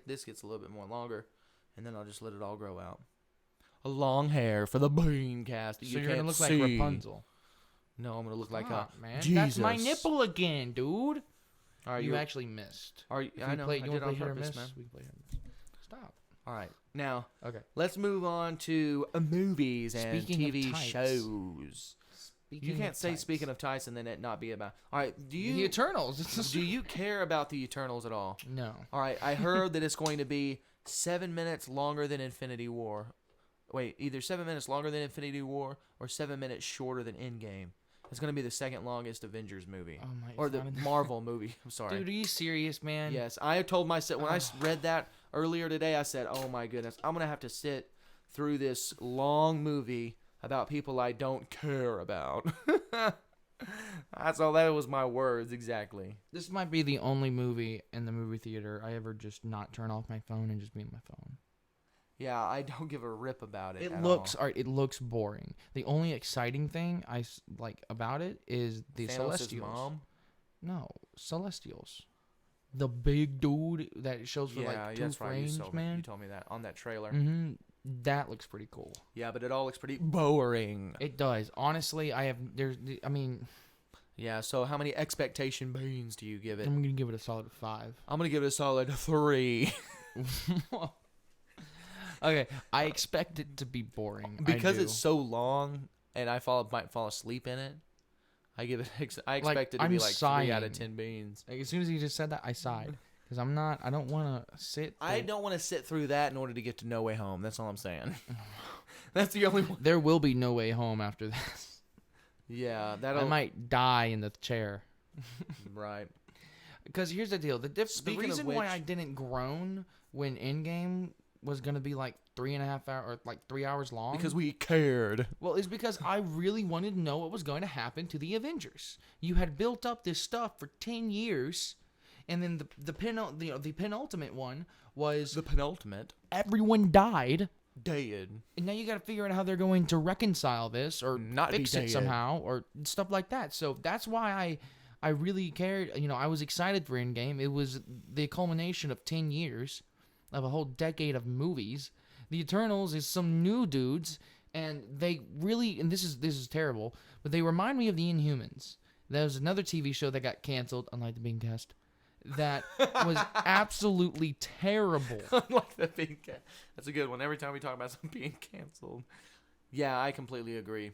this gets a little bit more longer, and then I'll just let it all grow out. A long hair for the BeanCast. So you're going to look like Rapunzel. No, I'm going to look like man. Jesus. That's my nipple again, dude. All right, you actually missed. I know. I did on purpose, man. We can play hit or miss. Stop. All right. Now, Okay. let's move on to movies and Speaking of TV tights. shows. You can't say speaking of tights and then it not be about. All right. The Eternals. Do you care about the Eternals at all? No. All right. I heard that it's going to be 7 minutes longer than Infinity War. Wait, either 7 minutes longer than Infinity War or 7 minutes shorter than Endgame. It's going to be the second longest Avengers movie. Oh my or the Marvel movie. I'm sorry. Dude, are you serious, man? Yes. I told myself, when I read that earlier today, I said, oh my goodness, I'm going to have to sit through this long movie about people I don't care about. That's all. That was my words, exactly. This might be the only movie in the movie theater I ever just not turn off my phone and just be on my phone. Yeah, I don't give a rip about it. It looks boring. The only exciting thing I like about it is the Thanos' Celestials. Mom? No, Celestials. The big dude that shows for two frames, man. You told me that on that trailer. Mm-hmm. That looks pretty cool. Yeah, but it all looks pretty boring. It does. Honestly, Yeah, so how many expectation beans do you give it? I'm going to give it a solid 5. I'm going to give it a solid 3. Okay, I expect it to be boring. Because it's so long and I might fall asleep in it. I expect it to be like sighing. 3 out of 10 beans. Like, as soon as you just said that, I sighed. Because I don't want to sit. I don't want to sit through that in order to get to No Way Home. That's all I'm saying. That's the only one. There will be no way home after this. Yeah, I might die in the chair. Right. Because here's the deal. The reason why I didn't groan when Endgame was gonna be like 3.5 hours or like 3 hours long. Because we cared. Well, it's because I really wanted to know what was going to happen to the Avengers. You had built up this stuff for 10 years, and then the penultimate one was The penultimate. everyone died. Dead. And now you got to figure out how they're going to reconcile this or Not fix be it dead. somehow or stuff like that. So that's why I really cared. I was excited for Endgame. It was the culmination of 10 years of a whole decade of movies. The Eternals is some new dudes, and they really, and this is terrible, but they remind me of the Inhumans. There was another TV show that got canceled, unlike the BeanCast, that was absolutely terrible. Like the BeanCast. That's a good one. Every time we talk about something being canceled. Yeah, I completely agree.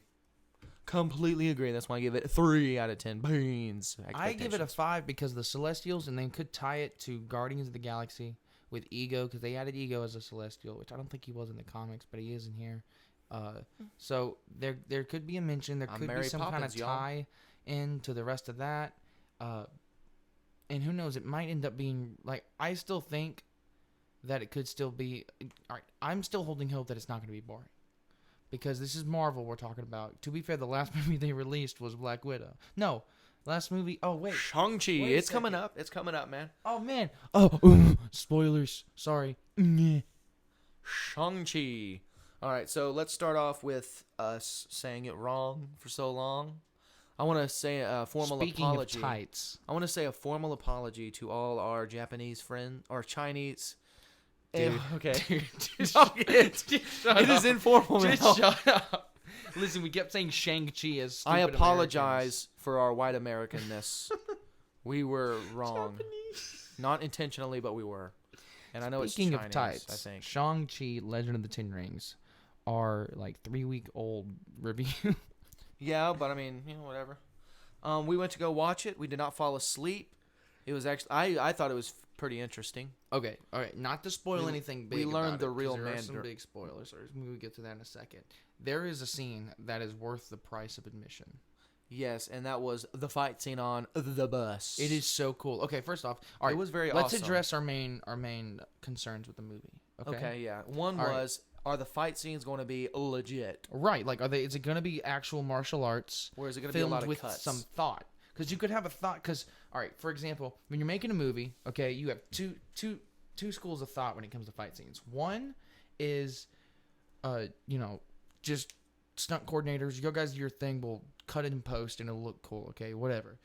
Completely agree. That's why I give it 3 out of 10 beans. I give it a 5 because of the Celestials, and they could tie it to Guardians of the Galaxy with Ego, because they added Ego as a Celestial, which I don't think he was in the comics, but he is in here. So there could be a mention. There could be some kind of tie in to the rest of that. And who knows, it might end up being, like, I still think that it could still be, all right, I'm still holding hope that it's not going to be boring. Because this is Marvel we're talking about. To be fair, the last movie they released was Black Widow. No, last movie, oh, wait. Shang-Chi. Wait a It's second. coming up. It's coming up, man. Oh, man. Spoilers. Sorry. Shang-Chi. All right, so let's start off with us saying it wrong for so long. I want to say a formal Speaking apology. of tights. I want to say a formal apology to all our Japanese friends or Chinese. Dude, okay. Just it is informal now. Just shut up. Listen, we kept saying Shang-Chi as stupid I Americans. apologize for our white Americanness. We were wrong. Not intentionally, but we were. And I know Speaking it's Chinese, of tights, I think. Shang-Chi, Legend of the Ten Rings, are like 3-week-old review. Yeah, but I mean, whatever. We went to go watch it. We did not fall asleep. It was actually, I thought it was pretty interesting. Okay, all right. Not to spoil anything big. We learned about the it, 'cause real there are Mandarin. some big spoilers. We'll get to that in a second. There is a scene that is worth the price of admission. Yes, and that was the fight scene on the bus. It is so cool. Okay, first off, all right, It was very let's awesome. address our main concerns with the movie. Okay, yeah. One All right. was, are the fight scenes going to be legit? Right, like is it going to be actual martial arts? Or is it going to be a filmed lot of with cuts? some thought? Because you could have a thought. Because all right, for example, when you're making a movie, okay, you have two schools of thought when it comes to fight scenes. One is, just stunt coordinators. You guys do your thing. We'll cut it in post and it'll look cool. Okay, whatever.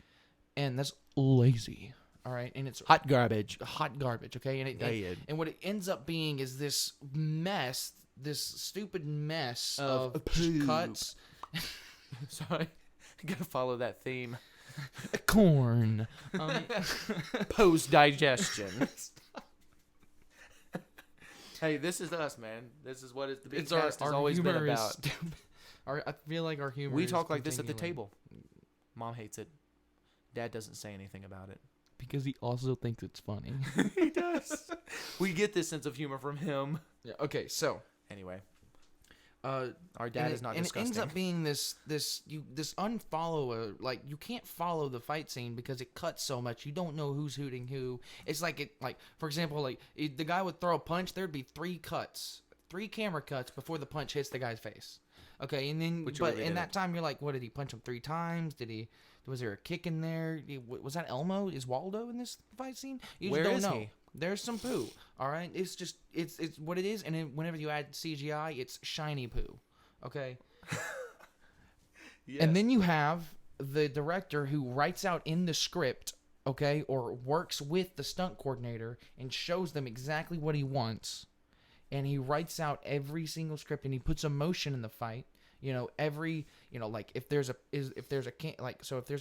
And that's lazy. All right, and it's Hot garbage. hot garbage. Okay, and what it ends up being is this mess, this stupid mess of poop. cuts. Sorry. Gotta follow that theme. Corn. Post digestion. Hey, this is us, man. This is what the It's BeanCast has always been humor is about. stupid. I feel like our humor. We is talk like this at the continuing. table. Mom hates it. Dad doesn't say anything about it. because he also thinks it's funny. He does. We get this sense of humor from him. Yeah. Okay. So, Anyway, our our dad is not disgusting. it ends up being this unfollow. Like you can't follow the fight scene because it cuts so much. You don't know who's hooting who. It's like for example, the guy would throw a punch. There'd be 3 camera cuts before the punch hits the guy's face. Okay, and then Which but really in that didn't. time you're like, what did he punch him 3 times? Was there a kick in there? Was that Elmo? Is Waldo in this fight scene? You Where just don't is know. he? There's some poo. All right, it's just it's what it is, and then whenever you add CGI, it's shiny poo. Okay. Yes. And then you have the director who writes out in the script, okay, or works with the stunt coordinator and shows them exactly what he wants. And he writes out every single script and he puts emotion in the fight. Like if there's a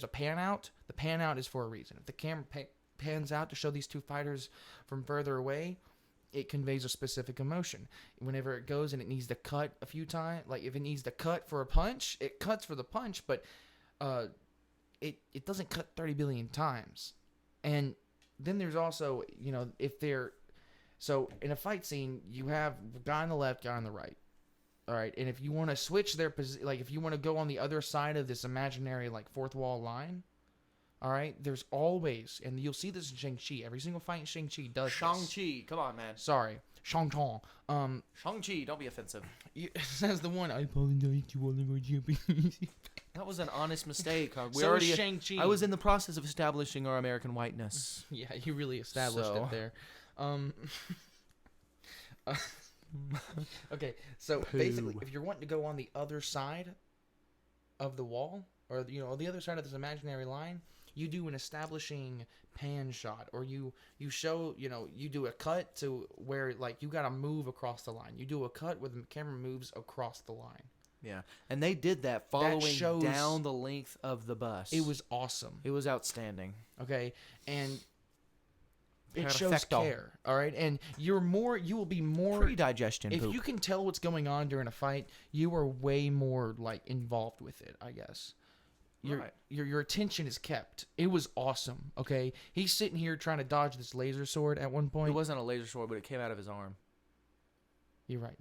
pan out, the pan out is for a reason. If the camera pans out to show these 2 fighters from further away, it conveys a specific emotion. Whenever it goes and it needs to cut a few times, like if it needs to cut for a punch, it cuts for the punch, but it doesn't cut 30 billion times. And then there's also, so in a fight scene, you have guy on the left, guy on the right. All right, and if you want to switch their position, like if you want to go on the other side of this imaginary like 4th wall line, all right, there's always, and you'll see this in Shang-Chi. Every single fight in Shang-Chi does this. Shang-Chi. Come on, man. Sorry. Shang-Chi. Shang-Chi, don't be offensive. Says the one, I apologize to all of our Japanese. That was an honest mistake. So is Shang-Chi. I was in the process of establishing our American whiteness. Yeah, you really established it there. Okay, so basically, if you're wanting to go on the other side of the wall, or the other side of this imaginary line, you do an establishing pan shot, or you show, you do a cut to where like you got to move across the line. You do a cut where the camera moves across the line. Yeah, and they did that following down the length of the bus. It was awesome. It was outstanding. Okay, and it shows care. All right, and you will be more pre-digestion. If you can tell what's going on during a fight, you are way more like involved with it, I guess. Your attention is kept. It was awesome. Okay, he's sitting here trying to dodge this laser sword at one point. It wasn't a laser sword, but it came out of his arm. You're right.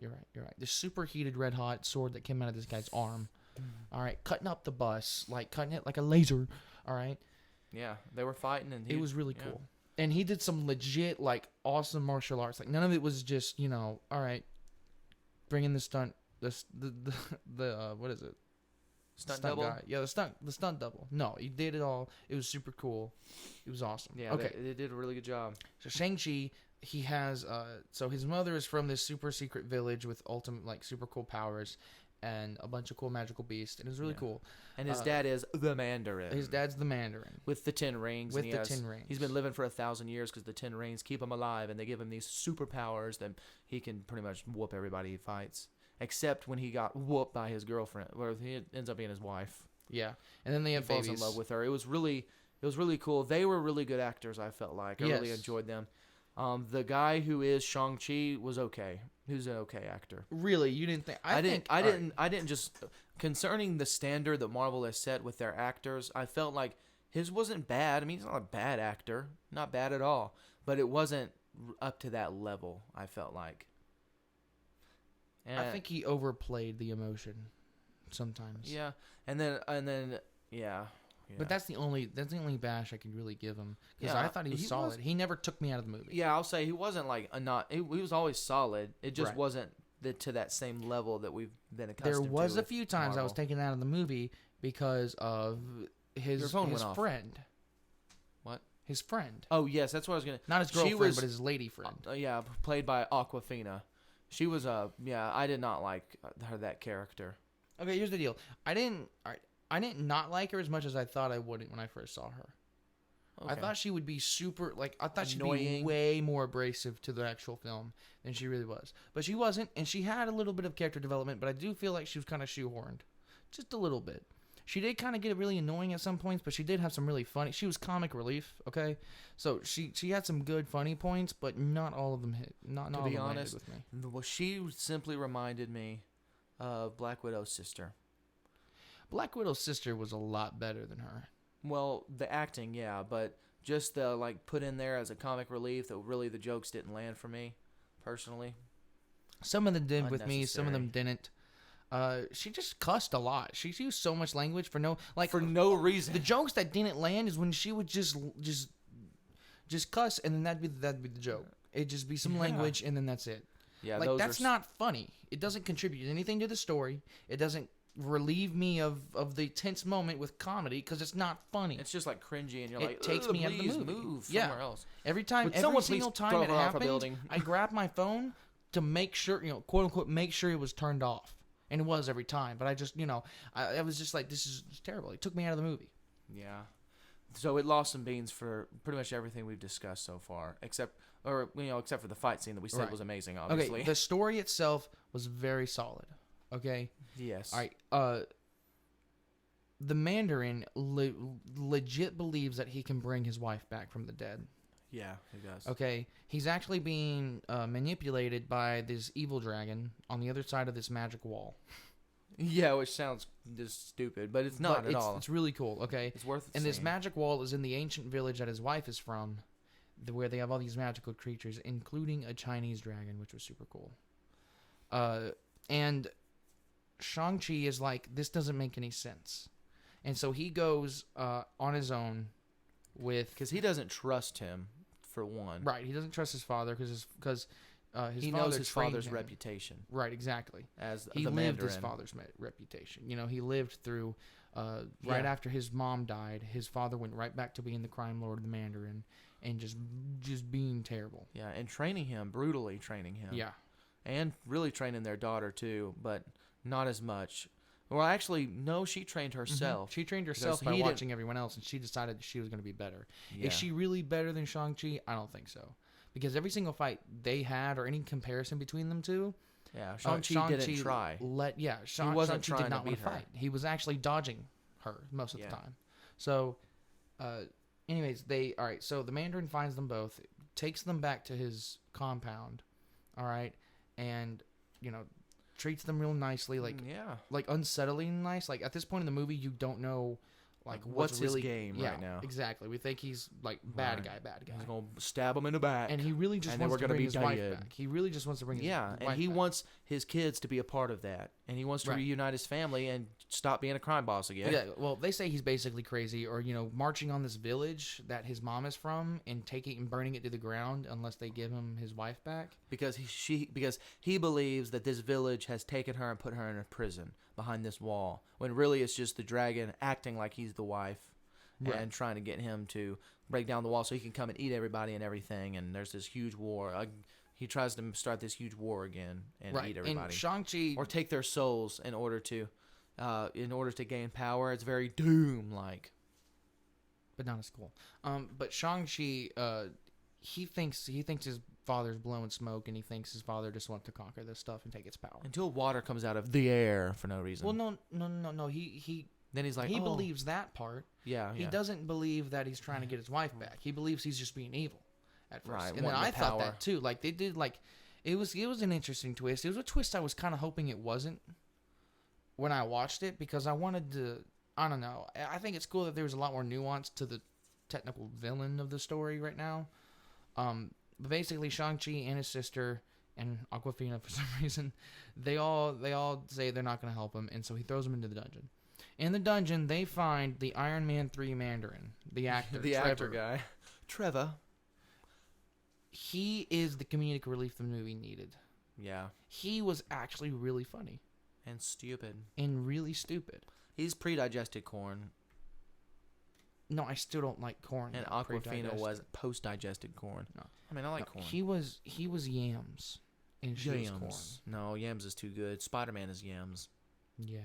The superheated red hot sword that came out of this guy's arm. All right, cutting up the bus, like cutting it like a laser. All right. Yeah, they were fighting, and it was really cool. And he did some legit, like, awesome martial arts. Like, none of it was just, all right, bringing the stunt, what is it? Stunt double? Guy. Yeah, the stunt double. No, he did it all. It was super cool. It was awesome. Yeah, okay. They did a really good job. So Shang-Chi, he has, so his mother is from this super secret village with ultimate, like, super cool powers and a bunch of cool magical beasts. And it was really cool. And his dad is the Mandarin. His dad's the Mandarin. With the 10 rings. With the 10 rings. He's been living for 1,000 years because the 10 rings keep him alive, and they give him these superpowers that he can pretty much whoop everybody he fights. Except when he got whooped by his girlfriend, where he ends up being his wife. Yeah. And then they have babies. He falls in love with her. It was really cool. They were really good actors, I felt like. I really enjoyed them. The guy who is Shang-Chi was okay. He was an okay actor. Really? You didn't think? I didn't just concerning the standard that Marvel has set with their actors. I felt like his wasn't bad. I mean, he's not a bad actor, not bad at all. But it wasn't up to that level. I felt like. And I think he overplayed the emotion sometimes. Yeah, and then yeah. But that's the only bash I could really give him, because I thought he was solid. He never took me out of the movie. Yeah, I'll say he wasn't like he was always solid. It just wasn't to that same level that we've been accustomed to. There was a few times Marvel. I was taken out of the movie because of his friend. What? His friend. Oh yes, that's what I was gonna. Not his girlfriend, but his lady friend. Yeah, played by Awkwafina. She was I did not like that character. Okay, here's the deal. I didn't not like her as much as I thought I would when I first saw her. Okay. I thought she would be super, I thought annoying. She'd be way more abrasive to the actual film than she really was. But she wasn't, and she had a little bit of character development, but I do feel like she was kind of shoehorned. Just a little bit. She did kind of get really annoying at some points, but she did have some really funny. She was comic relief, okay? So she had some good funny points, but not all of them hit. Not all of them landed with me. Well, she simply reminded me of Black Widow's sister. Black Widow's sister was a lot better than her. Well, the acting, yeah, but just the put in there as a comic relief that really the jokes didn't land for me, personally. Some of them did with me, some of them didn't. She just cussed a lot. She used so much language for no reason. The jokes that didn't land is when she would just cuss, and then that'd be the joke. It'd just be some language, and then that's it. Yeah, that's not funny. It doesn't contribute anything to the story. It doesn't relieve me of the tense moment with comedy because it's not funny. It's just cringy, and you're it takes me out of the movie. Move somewhere else. Every single time it happened, I grabbed my phone to make sure, quote unquote, make sure it was turned off. And it was every time, but I just, I was just like, this is terrible. It took me out of the movie. Yeah. So it lost some beans for pretty much everything we've discussed so far, except for the fight scene that we said was amazing, obviously. Okay, the story itself was very solid. Okay? Yes. All right. The Mandarin legit believes that he can bring his wife back from the dead. Yeah, he does. Okay, he's actually being manipulated by this evil dragon on the other side of this magic wall. Yeah, which sounds just stupid, but it's not at all. It's really cool. Okay, it's worth. And this magic wall is in the ancient village that his wife is from, where they have all these magical creatures, including a Chinese dragon, which was super cool. And Shang-Chi is like, this doesn't make any sense, and so he goes on his own because he doesn't trust him. For one, right? He doesn't trust his father because he father knows his trained father's him. reputation Right, exactly. as He the lived his Mandarin. father's reputation. You know, he lived through. Right Yeah. after his mom died, his father went right back to being the crime lord of the Mandarin, and just being terrible. Yeah, and training him, brutally training him. Yeah. And really training their daughter too, but not as much. Well, actually, no, she trained herself. She trained herself by he didn't- watching everyone else, and she decided that she was going to be better. Yeah. Is she really better than Shang-Chi? I don't think so. Because every single fight they had, or any comparison between them two, Yeah, Shang-Chi didn't try. Shang-Chi trying did to not want beat to her. fight. He was actually dodging her most of Yeah. the time. So, anyways, all right. So the Mandarin finds them both, takes them back to his compound, all right, and treats them real nicely, like unsettlingly nice. Like at this point in the movie, you don't know like what's really his game yeah, right now. Exactly. We think he's like bad Right. guy. He's gonna stab him in the back, And he really just And then wants we're to gonna bring be his wife dead. back. He really just wants to bring his and wife he back. wants his kids to be a part of that, and he wants to Right. reunite his family and stop being a crime boss again. Yeah, well, they say he's basically crazy, or marching on this village that his mom is from and taking and burning it to the ground unless they give him his wife back. because he believes that this village has taken her and put her in a prison behind this wall, when really it's just the dragon acting like he's the wife. Right. And trying to get him to break down the wall so he can come and eat everybody and everything. And there's this huge war. He tries to start this huge war again and Right. eat everybody, And Shang-Chi, or take their souls in order to gain power. It's very Doom-like. but not as cool. But Shang-Chi, he thinks his father's blowing smoke, and he thinks his father just wants to conquer this stuff and take its power. Until water comes out of the air for no reason. Well, no. He Then he's like, he oh, believes that part. Yeah, He doesn't believe that he's trying to get his wife back. He believes he's just being evil at first. Right, And then wanting I the thought power. that too. Like they did it was an interesting twist. It was a twist I was kind of hoping it wasn't when I watched it, because I wanted to, I don't know. I think it's cool that there was a lot more nuance to the technical villain of the story right now. But basically Shang-Chi and his sister and Aquafina, for some reason, they all say they're not going to help him, and so he throws them into the dungeon. In the dungeon, they find the Iron Man 3 Mandarin, the actor, the Trevor. actor guy, Trevor. He is the comedic relief the movie needed. Yeah, He was actually really funny and stupid. and really stupid. He's pre-digested corn, No, I still don't like corn. and not Aquafina pre-digested. was post-digested corn. No. I mean, I like No, corn. He was yams, and she was corn. Yams. No, yams is too good. Spider-Man is yams. Yeah,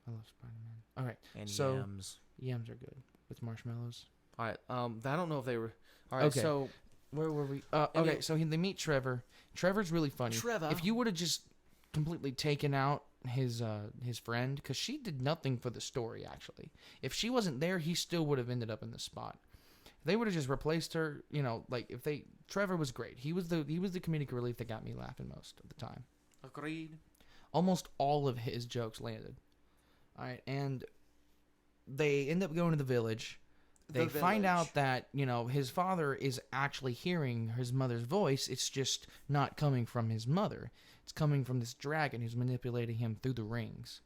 I love Spider-Man. All right, And So- yams. yams are good with marshmallows. All right. I don't know if they were. All right. Okay. So Where were we? And Okay, you- so they meet Trevor. Trevor's really funny. Trevor. If you would have just completely taken out his friend, because she did nothing for the story, actually. If she wasn't there, he still would have ended up in the spot. If they would have just replaced her, Trevor was great. He was the comedic relief that got me laughing most of the time. agreed. Almost all of his jokes landed. All right, and they end up going to the village. They find out that, his father is actually hearing his mother's voice. It's just not coming from his mother. It's coming from this dragon who's manipulating him through the rings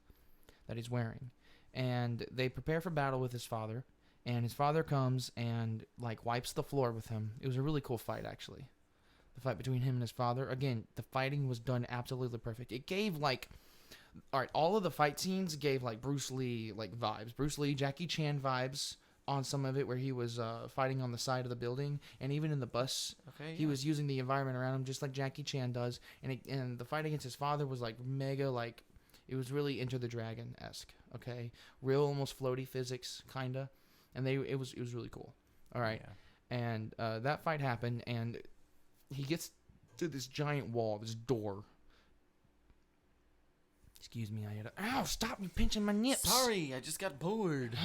that he's wearing. And they prepare for battle with his father. And his father comes and, wipes the floor with him. It was a really cool fight, actually. The fight between him and his father. Again, the fighting was done absolutely perfect. It gave, all of the fight scenes gave, Bruce Lee, vibes. Bruce Lee, Jackie Chan vibes on some of it, where he was fighting on the side of the building, and even in the bus, Okay. he was using the environment around him just like Jackie Chan does. And the fight against his father was mega, it was really Enter the Dragon-esque. Okay, real almost floaty physics kinda, and it was really cool. All right, Yeah. and that fight happened, and he gets to this giant wall, this door. Excuse me, I had ow! Stop me pinching my nips. Sorry, I just got bored.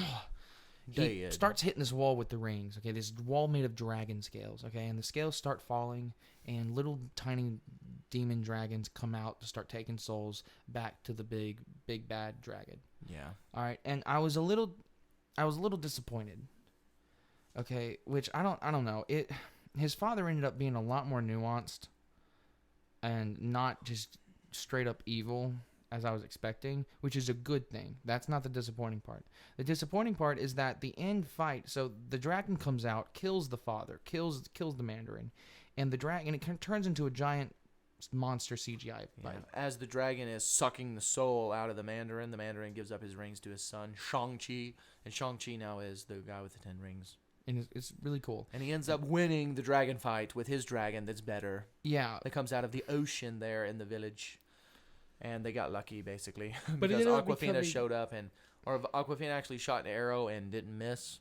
He Dead. starts hitting this wall with the rings. Okay, this wall made of dragon scales. Okay, and the scales start falling, and little tiny demon dragons come out to start taking souls back to the big bad dragon. Yeah. All right, and I was a little disappointed. Okay, which I don't know. His father ended up being a lot more nuanced, and not just straight up evil as I was expecting, which is a good thing. That's not the disappointing part. The disappointing part is that the end fight, so the dragon comes out, kills the father, kills the Mandarin, and the dragon turns into a giant monster CGI fight. As the dragon is sucking the soul out of the Mandarin gives up his rings to his son, Shang-Chi. And Shang-Chi now is the guy with the 10 rings. And it's really cool. And he ends up winning the dragon fight with his dragon that's better. Yeah. That comes out of the ocean there in the village. And they got lucky, basically. But because it Awkwafina showed up, or Awkwafina actually shot an arrow and didn't miss.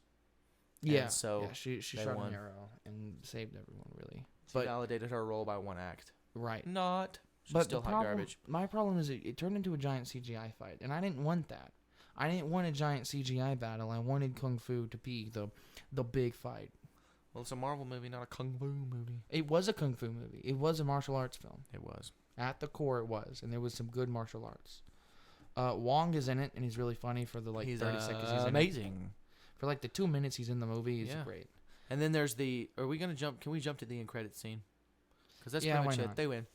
Yeah. And so she shot won. an arrow and saved everyone, really. She validated her role by one act. Right. Not. She's But still hot garbage. My problem is it turned into a giant CGI fight, and I didn't want that. I didn't want a giant CGI battle. I wanted Kung Fu to be the big fight. Well, it's a Marvel movie, not a Kung Fu movie. It was a Kung Fu movie. It was a martial arts film. It was. At the core, it was, and there was some good martial arts. Wong is in it, and he's really funny for the 30 seconds he's in amazing. It. For the 2 minutes he's in the movie, he's great. And then there's are we going to jump? Can we jump to the end credit scene? Because that's pretty much why it. not? They win.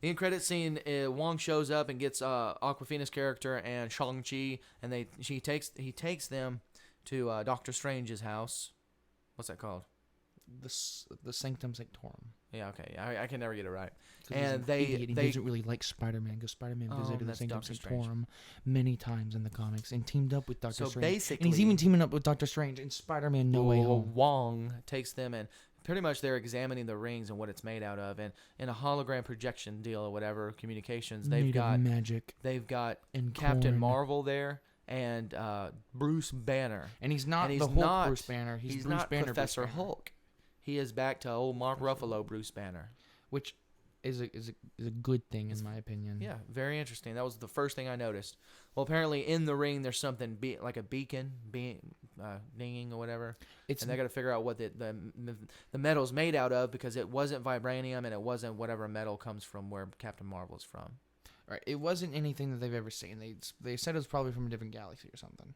The end credit scene, Wong shows up and gets Awkwafina's character and Shang-Chi, and he takes them to Doctor Strange's house. What's that called? The Sanctum Sanctorum. Yeah, okay. I can never get it right. And he doesn't really like Spider-Man because Spider-Man visited the Sanctum Sanctorum many times in the comics and teamed up with Doctor Strange. Basically, and he's even teaming up with Doctor Strange in Spider-Man No Way Home. Wong takes them and pretty much they're examining the rings and what it's made out of, and in a hologram projection deal or whatever communications they've got magic. They've got and Captain corn. Marvel there and Bruce Banner. And he's not the Hulk Bruce Banner. He's Bruce not Banner, Professor Bruce Banner. Hulk. He is back to old Mark Ruffalo Bruce Banner, which is a good thing in my opinion. Yeah, very interesting. That was the first thing I noticed. Well, apparently in the ring there's something like a beacon, dinging or whatever, and they got to figure out what the metal's made out of because it wasn't vibranium and it wasn't whatever metal comes from where Captain Marvel is from. Right. It wasn't anything that they've ever seen. They said it was probably from a different galaxy or something.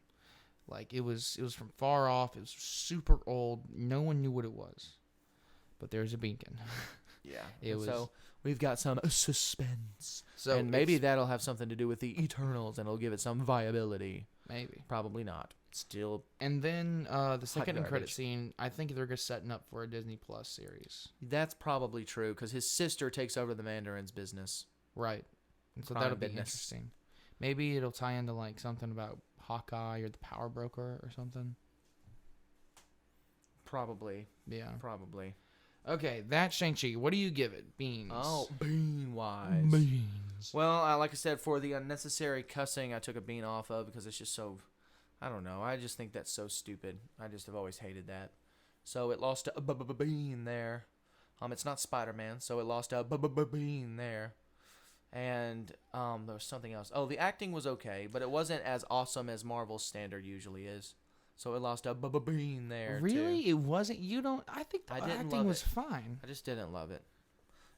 Like it was from far off. It was super old. No one knew what it was. But there's a beacon. Yeah. So we've got some suspense. And maybe that'll have something to do with the Eternals and it'll give it some viability. Maybe. Probably not. Still. And then the second end credit scene, I think they're just setting up for a Disney Plus series. That's probably true because his sister takes over the Mandarin's business. Right. And so that'll be interesting. Maybe it'll tie into like something about Hawkeye or the Power Broker or something. Probably. Yeah. Probably. Okay, that's Shang-Chi. What do you give it? Beans. Oh, bean-wise. Beans. Well, like I said, for the unnecessary cussing, I took a bean off of because it's just so... I don't know. I just think that's so stupid. I just have always hated that. So it lost a bean there. It's not Spider-Man, so it lost a bean there. And there was something else. Oh, the acting was okay, but it wasn't as awesome as Marvel's standard usually is. So it lost a bean there. Really? Too. It wasn't? You don't... I think the acting was fine. I just didn't love it.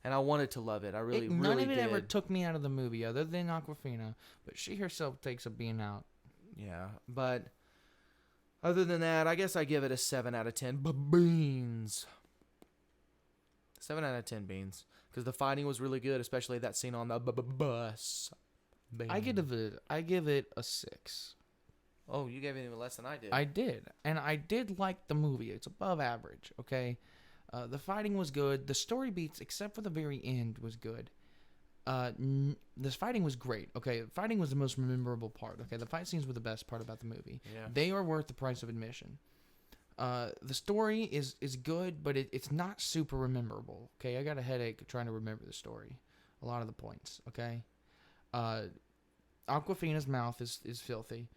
And I wanted to love it. I really did. None of it ever took me out of the movie other than Awkwafina. But she herself takes a bean out. Yeah. But other than that, I guess I give it a 7 out of 10. Beans. 7 out of 10 beans. Because the fighting was really good, especially that scene on the bus. Bean. I give it a 6. Oh, you gave it even less than I did. I did. And I did like the movie. It's above average, okay? The fighting was good. The story beats, except for the very end, was good. This fighting was great, okay? Fighting was the most memorable part, okay? The fight scenes were the best part about the movie. Yeah. They are worth the price of admission. The story is good, but it's not super memorable, okay? I got a headache trying to remember the story. A lot of the points, okay? Awkwafina's mouth is filthy.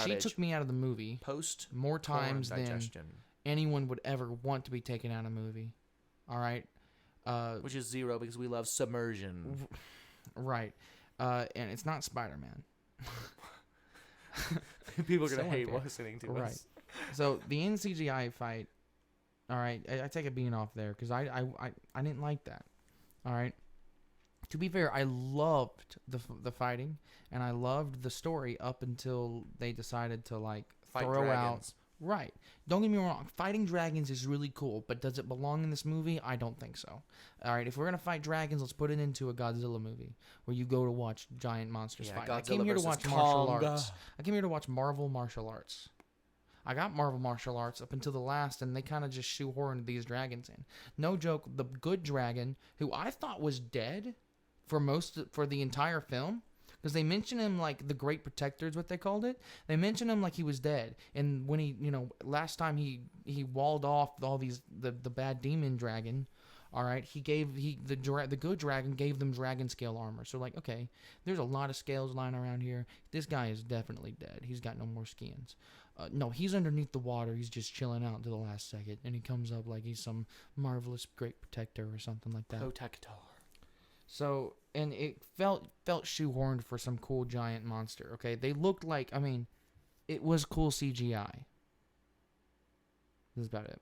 She took me out of the movie more times than anyone would ever want to be taken out of a movie. All right? Which is 0 because we love submersion. Right. And it's not Spider-Man. People are going to hate listening to us. So the NCGI fight, all right, I take a bean off there because I didn't like that. All right. To be fair, I loved the fighting and I loved the story up until they decided to like fight throw dragons. Out. Right. Don't get me wrong. Fighting dragons is really cool, but does it belong in this movie? I don't think so. All right. If we're gonna fight dragons, let's put it into a Godzilla movie where you go to watch giant monsters fight. Godzilla I came here to watch Kong. martial arts. I came here to watch Marvel martial arts. I got Marvel Martial Arts up until the last, and they kind of just shoehorned these dragons in. No joke, the good dragon, who I thought was dead for the entire film, because they mention him like the Great Protector is what they called it. They mention him like he was dead, and when he, last time he walled off all these the bad demon dragon. All right, the good dragon gave them dragon scale armor. So like, okay, there's a lot of scales lying around here. This guy is definitely dead. He's got no more skins. No, he's underneath the water. He's just chilling out until the last second, and he comes up like he's some marvelous great protector or something like that. Protector. So, and it felt shoehorned for some cool giant monster. Okay, they looked like, it was cool CGI. That's about it.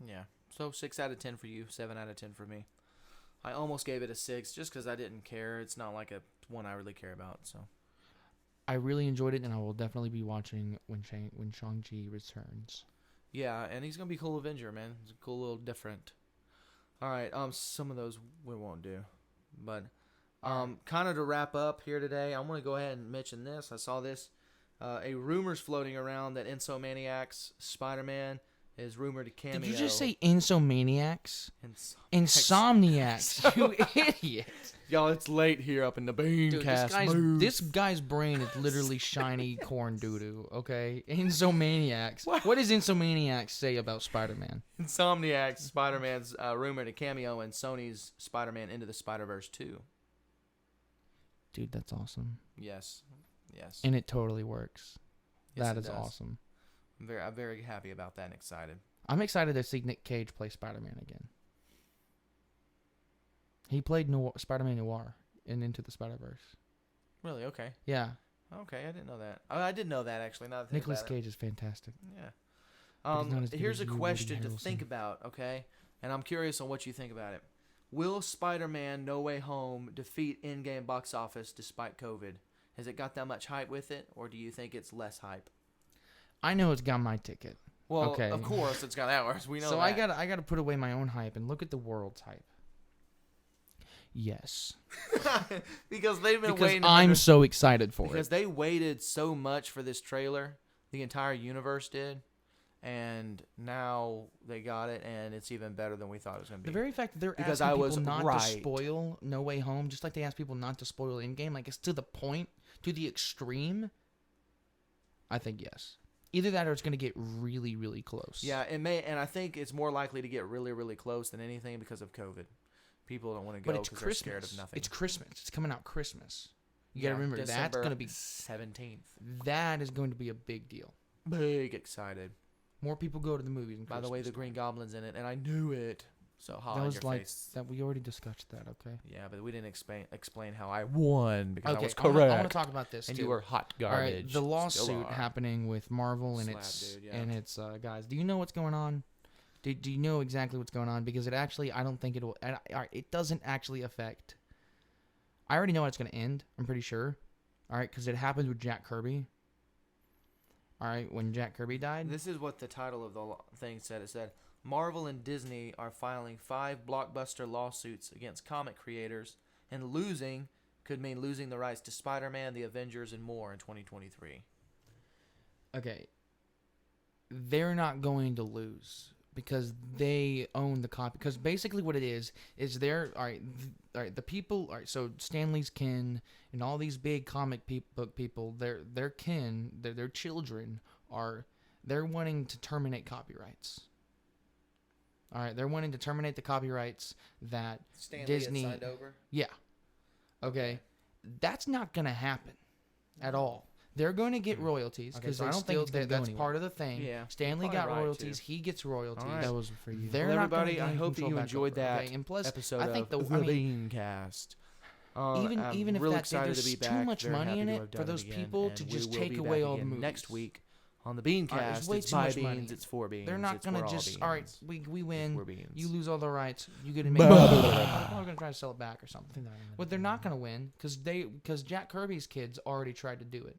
Yeah. So 6 out of 10 for you, 7 out of 10 for me. I almost gave it a 6 just because I didn't care. It's not like a one I really care about. So I really enjoyed it, and I will definitely be watching when Shang-Chi returns. yeah, and he's gonna be a cool Avenger, man. He's a cool little different. All right, some of those we won't do, but kind of to wrap up here today, I'm gonna go ahead and mention this. I saw this, a rumors floating around that Insomniac's Spider-Man is rumored to cameo. Did you just say Insomniacs? Insomniacs, you idiot. Y'all, it's late here up in the BeanCast. Dude, this guy's brain is literally shiny corn doo-doo, okay? Insomniacs. What does Insomniacs say about Spider-Man? Insomniac's Spider-Man's rumored to cameo in Sony's Spider-Man Into the Spider-Verse 2. Dude, that's awesome. Yes. And it totally works. Yes, That it is does. awesome. I'm very happy about that and excited. I'm excited to see Nick Cage play Spider-Man again. He played Spider-Man Noir in Into the Spider-Verse. Really? Okay. Yeah. Okay, I didn't know that. I did know that, actually. Now that I think Nicolas about it. Cage is fantastic. Yeah. But he's not as good Here's as a you, question Woody to think Harrelson. about, okay? And I'm curious on what you think about it. Will Spider-Man No Way Home defeat in-game box office despite COVID? Has it got that much hype with it, or do you think it's less hype? I know it's got my ticket. Well, Okay. of course it's got ours. We know So that. I gotta put away my own hype and look at the world's hype. Yes. because they've been Because waiting. I'm so excited for because it. they waited so much for this trailer. The entire universe did. And now they got it, and it's even better than we thought it was going to be. The very fact that they're Because asking I people was not right. to spoil No Way Home, just like they ask people not to spoil in-game, like it's to the point, to the extreme, I think yes. Either that or it's going to get really, really close. Yeah, it may, and I think it's more likely to get really, really close than anything because of COVID. People don't want to go But it's because they're scared Christmas. of nothing. It's Christmas. It's coming out Christmas. You got to remember, that's December going to be 17th. That is going to be a big deal. Big excited. More people go to the movies. By the way, the Green Goblin's in it, and I knew it. So hot that on was your like face. that. We already discussed that. Okay. Yeah, but we didn't explain how I won because I Okay. was I correct. want to talk about this and too. you were hot All garbage. right, the lawsuit Still are. happening with Marvel and Slab its dude, yeah. and its guys. Do you know what's going on? Do you know exactly what's going on? Because it actually, I don't think it will. It doesn't actually affect. I already know how it's going to end. I'm pretty sure. All right, because it happened with Jack Kirby. All right, when Jack Kirby died. This is what the title of the thing said. It said, Marvel and Disney are filing 5 blockbuster lawsuits against comic creators, and losing could mean losing the rights to Spider-Man, the Avengers, and more in 2023. Okay. They're not going to lose because they own the copy. Because basically what it is they're, all right, the people, all right, so Stan Lee's kin and all these big comic book people, their kin, their children they're wanting to terminate copyrights. All right, they're wanting to terminate the copyrights that Disney signed over? Yeah. Okay. That's not going to happen at all. They're going to get royalties Okay, so because I don't think it's gonna go that's anywhere. part of the thing. Yeah, Stanley you're got probably right, royalties. too. He gets royalties. All right. That wasn't for you. They're Well, not gonna everybody, I gain hope that control you back enjoyed over, that okay? And plus, episode I think of the BeanCast. even I'm if really that's excited there's to be too back. much Very money happy in to it have for done those again, people and to we just will take be away back all the again movies. next week on the BeanCast. All right, there's way It's too by much beans. money. It's for beans. They're not it's gonna for all just all right. beans. We It's win. for beans. You lose all the rights. You get to make. I'm probably gonna try to sell it back or something. But they're not gonna win because Jack Kirby's kids already tried to do it.